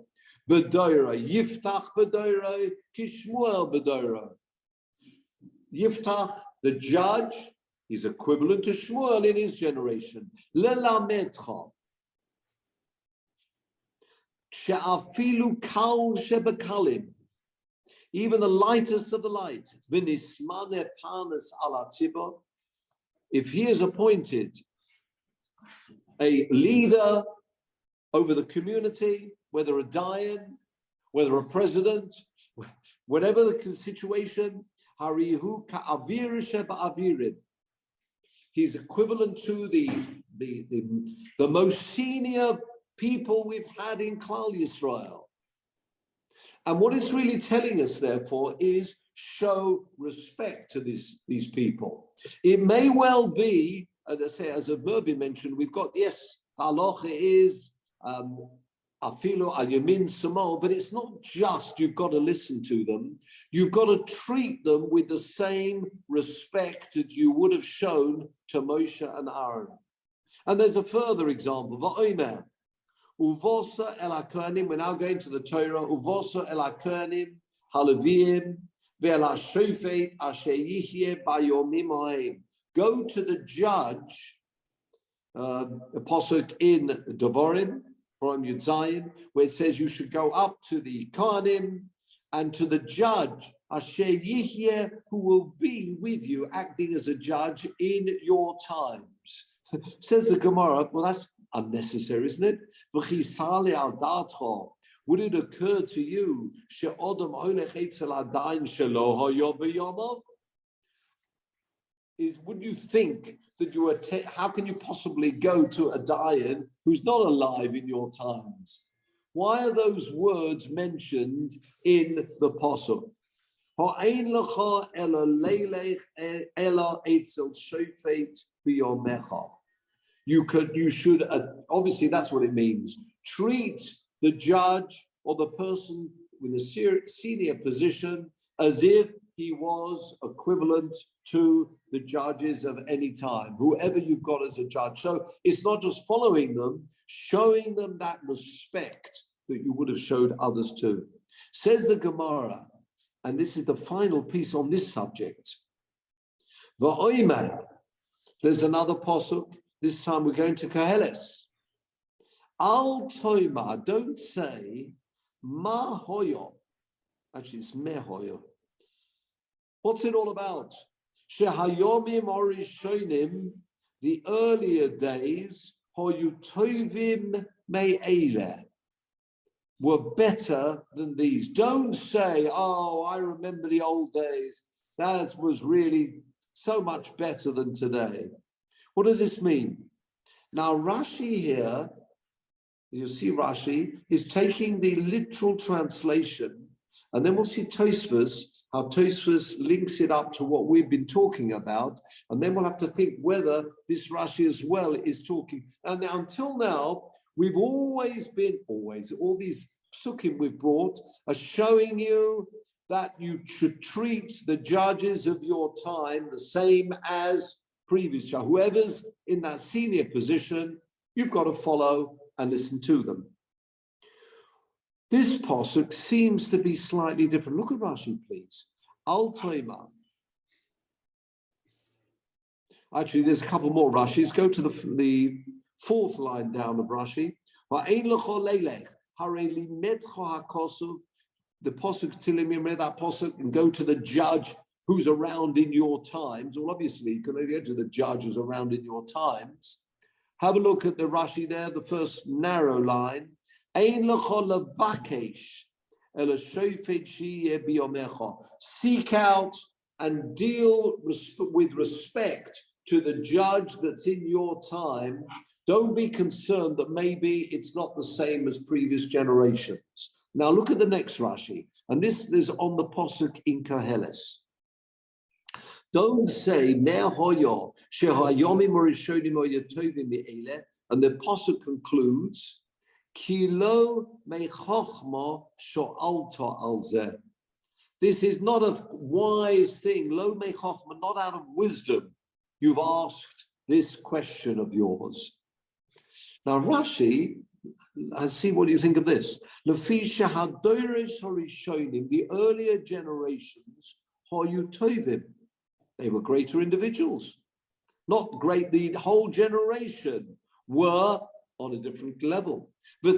B'doira, Yiftach B'doira, Kishmuel B'doira. Yiftach, the judge, is equivalent to Shmuel in his generation. Lelamedcha. She'afilu kal shebekalim. Even the lightest of the light, v'nismane panas ala tzibor, if he is appointed a leader over the community, whether a dayan, whether a president, whatever the situation, harihu ka'avir sheba'avirim, he's equivalent to the most senior people we've had in Klal Yisrael. And what it's really telling us, therefore, is show respect to these people. It may well be, as I say, as Mervyn mentioned, we've got, yes, halacha is afilu al yamin samo, but it's not just you've got to listen to them. You've got to treat them with the same respect that you would have shown to Moshe and Aaron. And there's a further example, Va'omer. Uvosa el hakohanim, we're now going to the Torah. Uvosa el hakohanim halavim ve'el hashofet asher yihyeh bayomim ha'em. Go to the judge, the pasuk in Devarim from Yud Zayin, where it says you should go up to the Kohanim and to the judge asher yihyeh, who will be with you, acting as a judge in your times. Says the Gemara, well, that's unnecessary, isn't it? Would it occur to you would you think that you are how can you possibly go to a dayan who's not alive in your times? Why are those words mentioned in the pasuk? You should, obviously that's what it means. Treat the judge or the person with a senior position as if he was equivalent to the judges of any time, whoever you've got as a judge. So it's not just following them, showing them that respect that you would have showed others too. Says the Gemara, and this is the final piece on this subject. V'oimer, there's another posuk. This time we're going to Koheles. Al toima, don't say ma hoyo. Actually, it's me hoyo. What's it all about? Shehayomim orishonim, the earlier days, hoyu tovim me'ele, were better than these. Don't say, oh, I remember the old days. That was really so much better than today. What does this mean? Now, Rashi here, you see Rashi, is taking the literal translation, and then we'll see Tosfos, how Tosfos links it up to what we've been talking about, and then we'll have to think whether this Rashi as well is talking. And now, until now, we've all these psukim we've brought are showing you that you should treat the judges of your time the same as previous judges. Whoever's in that senior position, you've got to follow and listen to them. This pasuk seems to be slightly different. Look at Rashi, please. Al toima. Actually, there's a couple more Rashis. Go to the fourth line down of Rashi. The posuk tilim, that posuk, and go to the judge who's around in your times. Well, obviously, you can only go to the judge who's around in your times. Have a look at the Rashi there, the first narrow line. Seek out and deal with respect to the judge that's in your time. Don't be concerned that maybe it's not the same as previous generations. Now look at the next Rashi, and this is on the posuk in Koheles. Don't say ne'hoyo shehayomim orishonim oyatovim me'ele, and the posuk concludes kilo mechochma sho'alta alzeh. This is not a wise thing. Lo mechochma, not out of wisdom. You've asked this question of yours. Now Rashi, and see what you think of this. The earlier generations, they were greater individuals. Not great, the whole generation were on a different level. They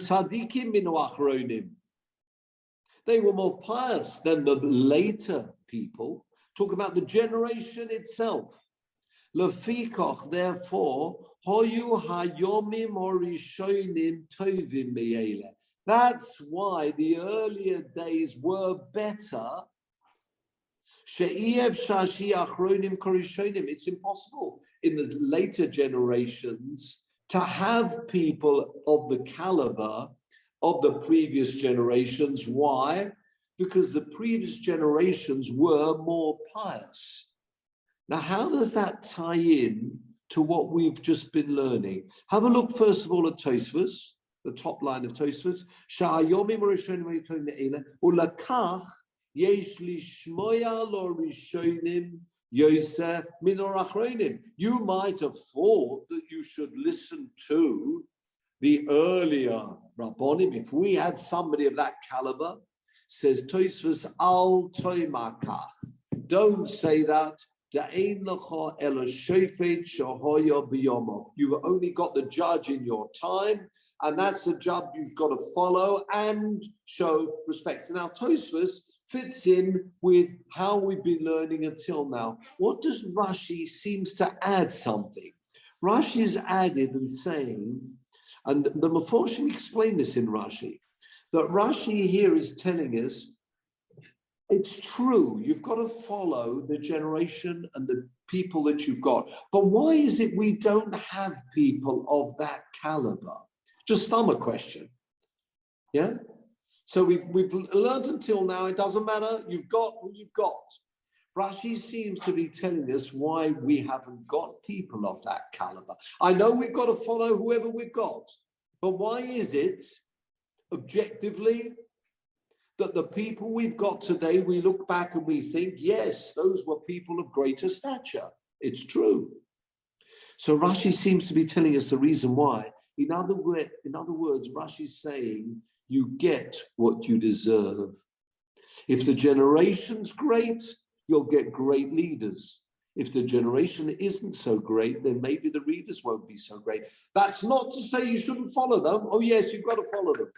were more pious than the later people. Talk about the generation itself. Lefikach, therefore, hoyu hayomim orishonim tovim me'ele. That's why the earlier days were better. She'iev shashi achronim korishonim. It's impossible in the later generations to have people of the caliber of the previous generations. Why? Because the previous generations were more pious. Now, how does that tie in to what we've just been learning? Have a look, first of all, at Tosfos, the top line of Tosfos. Sha'ayomim orishonim oyatovim me'ele, ulakach yesh lishmoya lo rishonim yoseh min orachronim. You might have thought that you should listen to the earlier Rabbonim. If we had somebody of that caliber, says Tosfos, al toimakach. Don't say that. You've only got the judge in your time, and that's the judge you've got to follow and show respect. So now Tosfos fits in with how we've been learning until now. What does Rashi seems to add something? Rashi is added and saying, and the Meforshim explain this in Rashi, that Rashi here is telling us, it's true, you've got to follow the generation and the people that you've got. But why is it we don't have people of that caliber? Just stomach question. Yeah? So we've learned until now, it doesn't matter, you've got what you've got. Rashi seems to be telling us why we haven't got people of that caliber. I know we've got to follow whoever we've got, but why is it, objectively, that the people we've got today, we look back and we think, yes, those were people of greater stature. It's true. So Rashi seems to be telling us the reason why. In other words, Rashi's saying, you get what you deserve. If the generation's great, you'll get great leaders. If the generation isn't so great, then maybe the readers won't be so great. That's not to say you shouldn't follow them. Oh yes, you've got to follow them.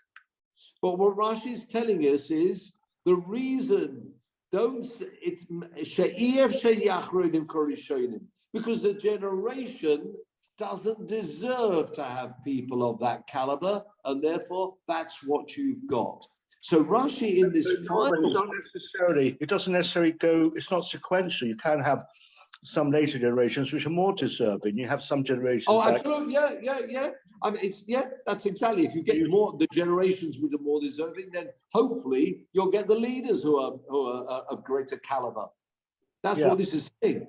But what Rashi is telling us is the reason, because the generation doesn't deserve to have people of that caliber, and therefore that's what you've got. So Rashi in this it doesn't necessarily go, it's not sequential. You can have some later generations which are more deserving. You have some generations. Oh, absolutely, yeah. I mean, that's exactly. If you get more, the generations which are more deserving, then hopefully you'll get the leaders who are of greater caliber. That's what this is saying.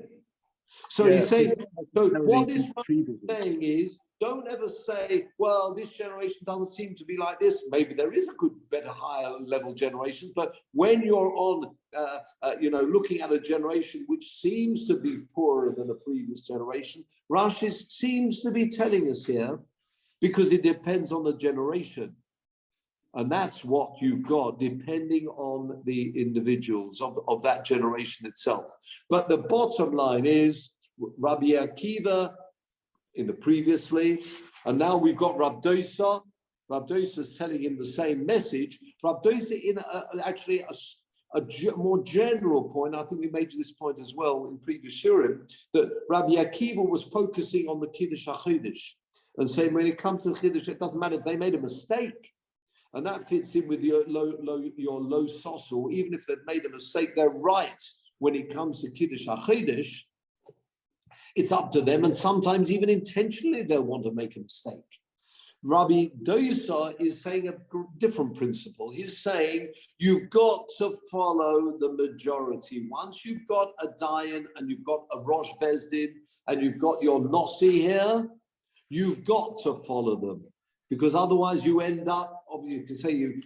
So he's saying, so what this is saying is, don't ever say, well, this generation doesn't seem to be like this. Maybe there is a good, better, higher level generation, but when you're on, looking at a generation which seems to be poorer than a previous generation, Rashi seems to be telling us here, because it depends on the generation. And that's what you've got, depending on the individuals of that generation itself. But the bottom line is Rabbi Akiva in the previously, and now we've got Rav Dosa. Rav Dosa is telling him the same message. Rav Dosa in a more general point, I think we made this point as well in previous Shiurim, that Rabbi Akiva was focusing on the Kiddush HaChidush and saying when it comes to the Kiddush, it doesn't matter if they made a mistake. And that fits in with your low sosul. Even if they've made a mistake, they're right when it comes to Kiddush HaChidush. It's up to them, and sometimes even intentionally they'll want to make a mistake. Rabbi Dosa is saying a different principle. He's saying you've got to follow the majority. Once you've got a Dayan and you've got a Rosh Bezdin and you've got your Nossi here, you've got to follow them. Because otherwise you end up, you can say you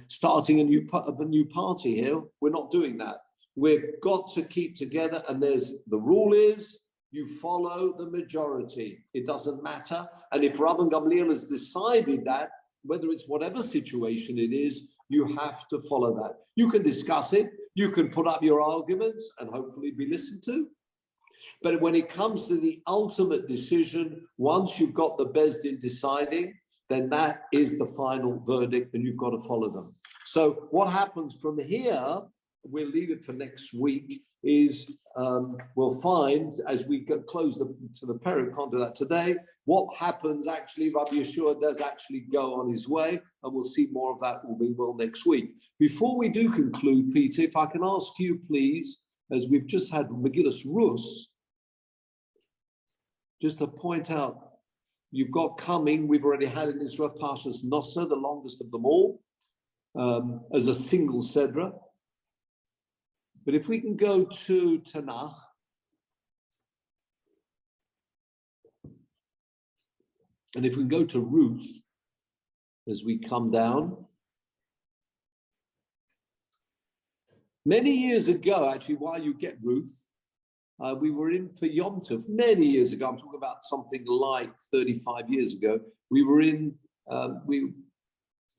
starting a new party here. We're not doing that. We've got to keep together, and the rule is you follow the majority. It doesn't matter. And if Rabban Gamliel has decided that, whether it's whatever situation it is, you have to follow that. You can discuss it. You can put up your arguments and hopefully be listened to. But when it comes to the ultimate decision, once you've got the Bezdin deciding, then that is the final verdict and you've got to follow them. So what happens from here, we'll leave it for next week, is we'll find as we close to the parent, can't do that today, what happens actually. Rabbi Yeshua does actually go on his way, and we'll see more of that next week. Before we do conclude, Peter, if I can ask you please, as we've just had Megillus Rus, just to point out, you've got coming, we've already had in Israel Parshas Nosa, the longest of them all, as a single Sedra. But if we can go to Tanakh, and if we can go to Ruth as we come down. Many years ago, actually, while you get Ruth, we were in for Yom Tov many years ago. I'm talking about something like 35 years ago. We were in, we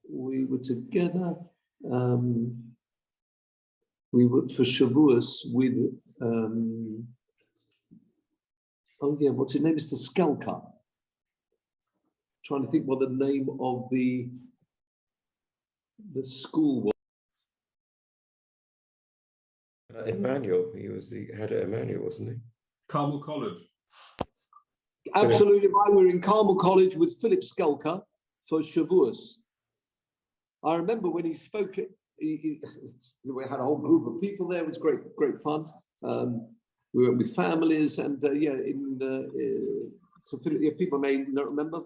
were together. We were for Shavuos with, what's his name? Mr. Skelka. Trying to think what the name of the school was. Emmanuel, he was the head of Emmanuel, wasn't he? Carmel College. Absolutely right. We were in Carmel College with Philip Skelka for Shavuos. I remember when he spoke. We had a whole group of people there. It was great fun. We went with families, and so Philip, people may not remember.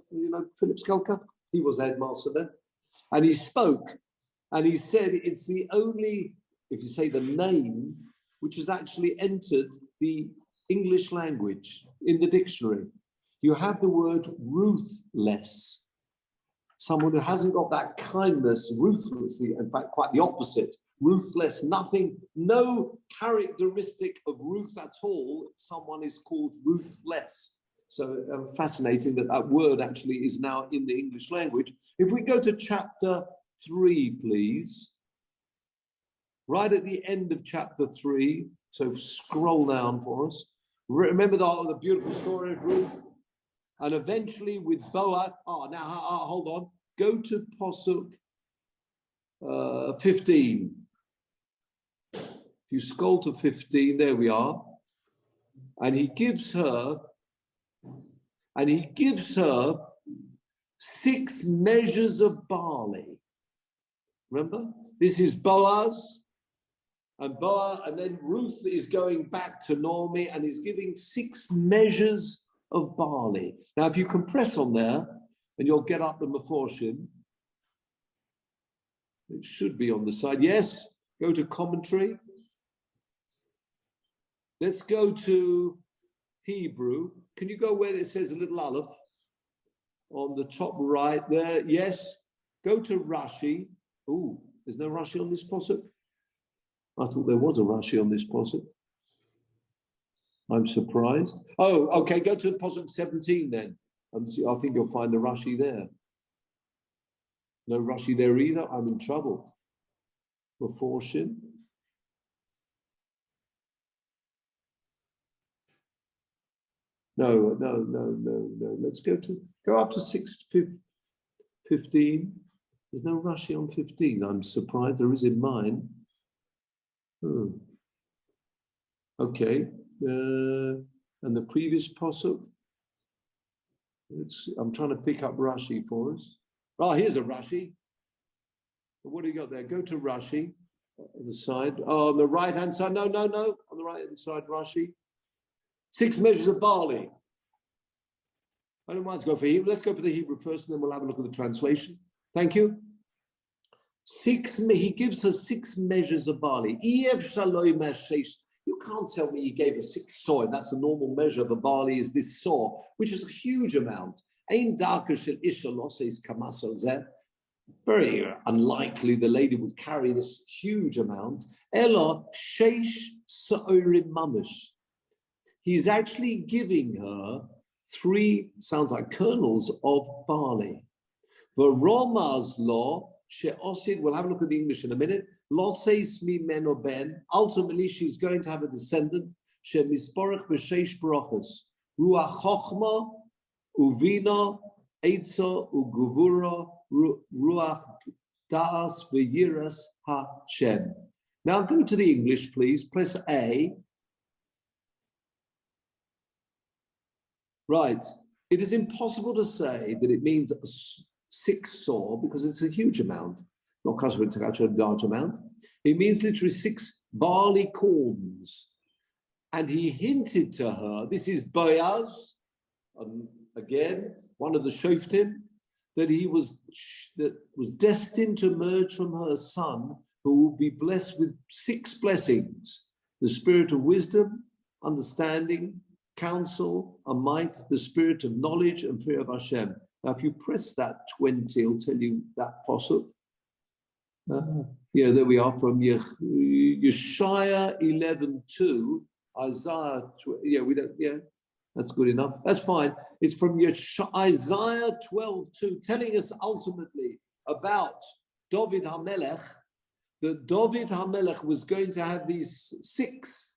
Philip Skelka. He was the headmaster then, and he spoke, and he said it's the only, if you say the name, which has actually entered the English language in the dictionary. You have the word ruthless. someone who hasn't got that kindness, ruthlessly, in fact, quite the opposite, ruthless, nothing, no characteristic of Ruth at all, someone is called ruthless. So fascinating that that word actually is now in the English language. If we go to chapter 3, please. Right at the end of chapter 3, so scroll down for us. Remember the beautiful story of Ruth? And eventually with Boaz, hold on. Go to Posuk 15. If you scroll to 15, there we are. And he gives her 6 measures of barley. Remember? This is Boaz. And then Ruth is going back to Naomi and is giving 6 measures of barley. Now, if you compress on there, and you'll get up the Meforshim, it should be on the side. Yes, go to commentary. Let's go to Hebrew. Can you go where it says a little aleph? On the top right there. Yes, go to Rashi. Oh, there's no Rashi on this posuk? I thought there was a Rashi on this posuk. I'm surprised. Oh, okay, go to posuk 17 then. And I think you'll find the Rashi there. No Rashi there either. I'm in trouble. Meforshim. No. Let's go up to 15. There's no Rashi on 15. I'm surprised. There is in mine. Okay. And the previous posuk. I'm trying to pick up Rashi for us. Oh, here's a Rashi. What do you got there? Go to Rashi on the side. Oh, on the right hand side. No. On the right hand side, Rashi. 6 measures of barley. I don't mind to go for Hebrew. Let's go for the Hebrew first, and then we'll have a look at the translation. Thank you. He gives her 6 measures of barley. You can't tell me he gave her 6 saw, and that's the normal measure of a barley is this saw, which is a huge amount. Very unlikely the lady would carry this huge amount. He's actually giving her 3, sounds like kernels of barley. The Romaz law, we'll have a look at the English in a minute. Ultimately, she's going to have a descendant. Ruach Chochma, Uvina, Eitza, Uguvura, Ruach Das, V'yiras Hashem. Now go to the English, please. Press A. Right. It is impossible to say that it means 6 saw because it's a huge amount. Not because it's a large amount. It means literally 6 barley corns. And he hinted to her, this is Boaz, again, one of the Shoftim, that was destined to emerge from her son, who will be blessed with 6 blessings: the spirit of wisdom, understanding, counsel, and might, the spirit of knowledge and fear of Hashem. Now, if you press that 20, it'll tell you that posuk. There we are from Yeshaya 11:2, Isaiah. That's good enough. That's fine. It's from Isaiah 12:2, telling us ultimately about David HaMelech, that David HaMelech was going to have these 6,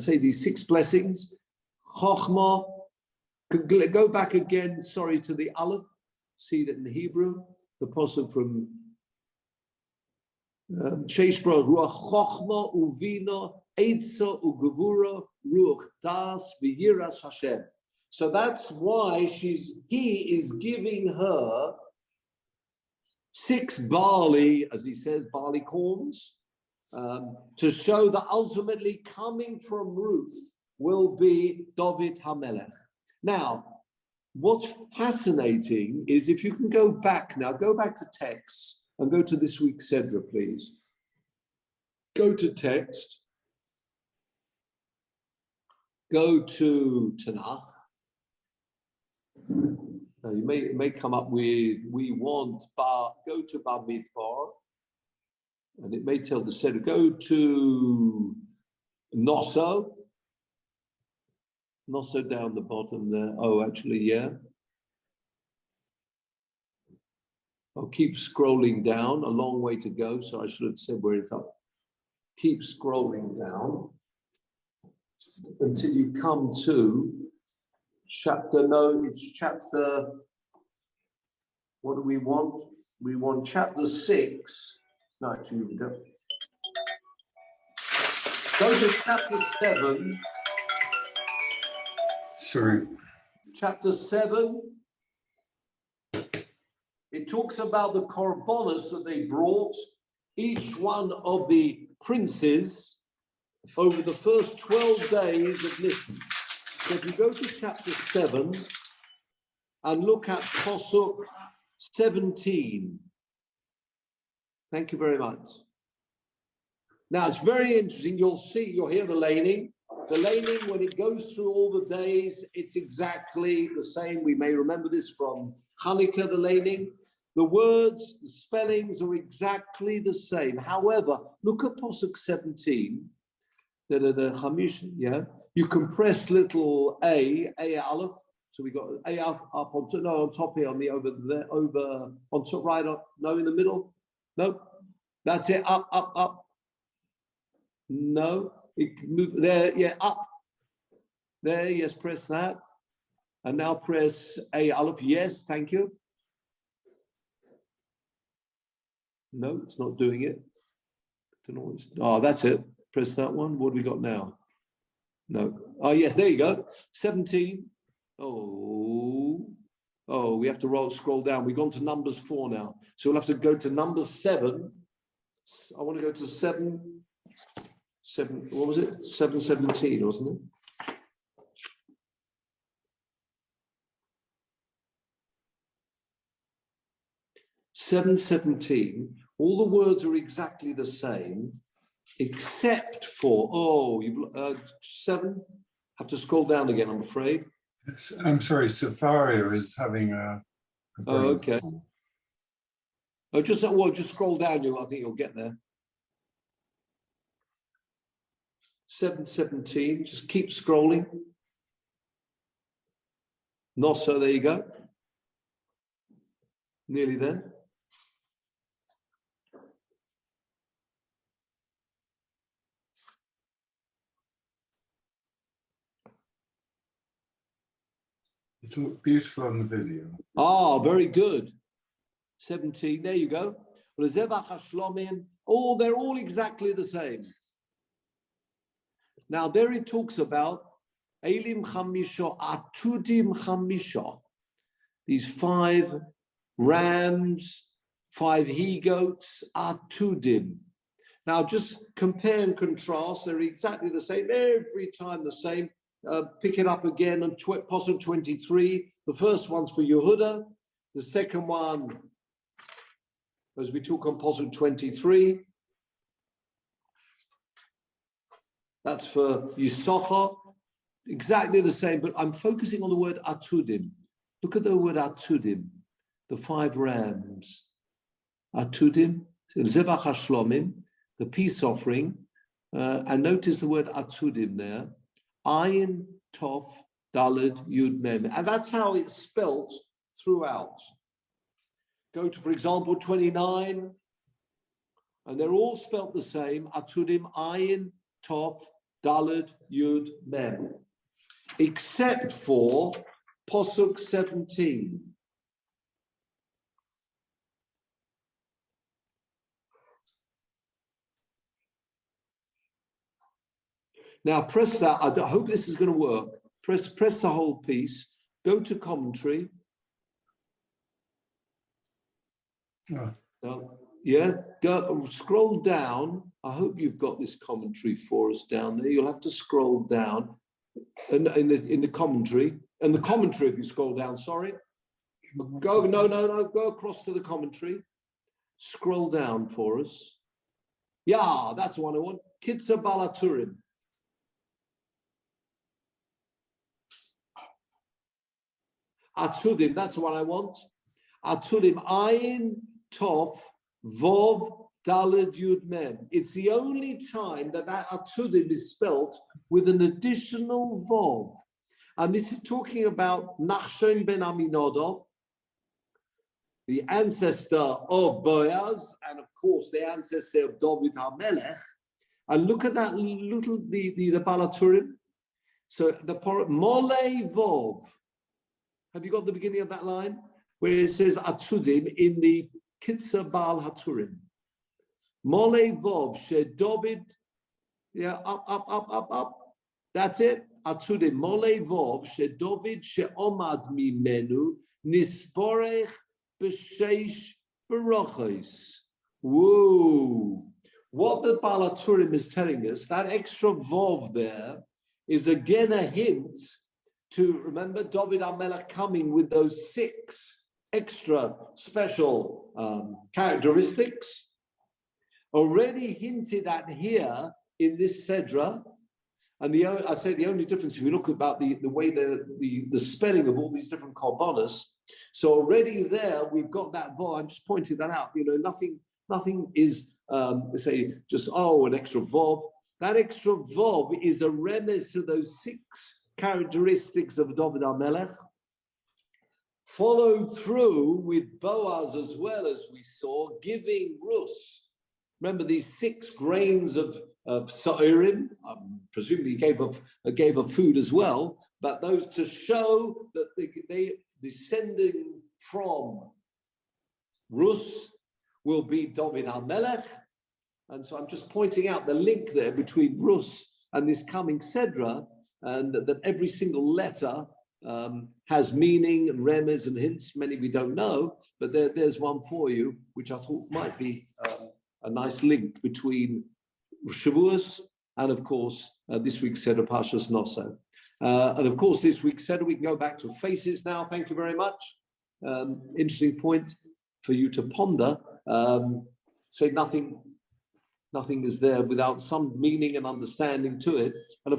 these 6 blessings. Chochmah. Go back again, to the Aleph. See that in the Hebrew, the posuk from Sheish Baruch Ruach Chochma Uvina Eitza Ugevura Ruach Das V'yiras Hashem. So that's why he is giving her 6 barley, as he says, barley corns, to show that ultimately coming from Ruth will be David HaMelech. Now, what's fascinating is if you can go back to text and go to this week's Sedra, please. Go to text. Go to Tanakh. Now you may come up with, we want bar, go to Bar Midbar, and it may tell the Seder, go to Nosso down the bottom there. Oh, actually, yeah. I'll keep scrolling down, a long way to go, so I should have said where it's up. Keep scrolling down until you come to it's chapter, what do we want? We want chapter 6. No, actually, we go. Go to chapter 7. Sorry. Chapter 7. It talks about the korbanos that they brought, each one of the princes, over the first 12 days of Nisan. So if you go to chapter 7 and look at Pasuk 17. Thank you very much. Now it's very interesting. You'll hear the laning. The laning, when it goes through all the days, it's exactly the same. We may remember this from Hanukkah, the laning. The words, the spellings are exactly the same. However, look at Pasuk 17. Yeah, you can press little A aleph. So we got A up on top, no, on top here, on the over on top, right up, no, in the middle. No, that's it, up. No, it can move there, yeah, up. There, yes, press that. And now press A aleph, yes, thank you. No, it's not doing it. Oh, that's it. Press that one. What do we got now? No. Oh, yes, there you go. 17. Oh, we have to scroll down. We've gone to Numbers 4 now. So we'll have to go to Numbers 7. I want to go to 7, what was it? 7:17, wasn't it? (7:17). All the words are exactly the same, except for 7. Have to scroll down again, I'm afraid. I'm sorry, Safaria is having a okay. Oh, just scroll down. I think you'll get there. 7:17. Just keep scrolling. Nosso, there you go. Nearly there. It looked beautiful on the video. Ah, very good. 17, there you go. Oh, they're all exactly the same. Now, there it talks about Elim Chamisha, Atudim Chamisha. These 5 rams, 5 he-goats, Atudim. Now, just compare and contrast. They're exactly the same, every time the same. Pick it up again on Pasuk 23. The first one's for Yehuda. The second one, as we took on Pasuk 23, that's for Yisachar. Exactly the same, but I'm focusing on the word Atudim. Look at the word Atudim, the 5 rams. Atudim, Zebach HaShlomim, the peace offering. And notice the word Atudim there. Ayin, Tov, Daled, Yud, Mem. And that's how it's spelt throughout. Go to, for example, 29, and they're all spelt the same. Atudim, Ayin, Tov, Daled, Yud, Mem. Except for Pasuk 17. Now press that. I hope this is going to work. Press the whole piece. Go to commentary. Go scroll down. I hope you've got this commentary for us down there. You'll have to scroll down, and in the commentary. And the commentary, if you scroll down, sorry. Go Go across to the commentary. Scroll down for us. Yeah, that's the one I want. Kitza Balaturim. Atudim, that's what I want. Atudim, Ayin, Tov, Vov, Daled, Yud, Mem. It's the only time that Atudim is spelt with an additional Vov. And this is talking about Nachshon ben Aminadab, the ancestor of Boaz, and of course the ancestor of David HaMelech. And look at that little, the Balaturim. So the Mole Vov. Have you got the beginning of that line? Where it says Atudim in the Kitzur Baal Haturim. Mole Vov, Shedobid, yeah, up. That's it. Atudim, Mole Vov, Shedovid, Sheomad Mimenu, Nisporech, B'Sheish, Barochos. Whoa. What the Balaturim is telling us, that extra Vov there is again a hint to remember David HaMelech coming with those 6 extra special characteristics already hinted at here in this Sedra. And I say the only difference, if we look about the way the spelling of all these different korbanos, so already there we've got that Vov. I'm just pointing that out. Nothing is say just an extra Vov. That extra Vov is a remez to those 6 characteristics of David HaMelech, followed through with Boaz as well, as we saw, giving Rus. Remember these 6 grains of sa'irim, presumably gave of food as well, but those to show that they descending from Rus will be David HaMelech. And so I'm just pointing out the link there between Rus and this coming Sedra, and that every single letter has meaning and remez and hints. Many we don't know, but there's one for you, which I thought might be a nice link between Shavuos and, of course, this week's Seder Parshas Noso. And, of course, this week's Seder, we can go back to faces now. Thank you very much. Interesting point for you to ponder. Say nothing is there without some meaning and understanding to it. And of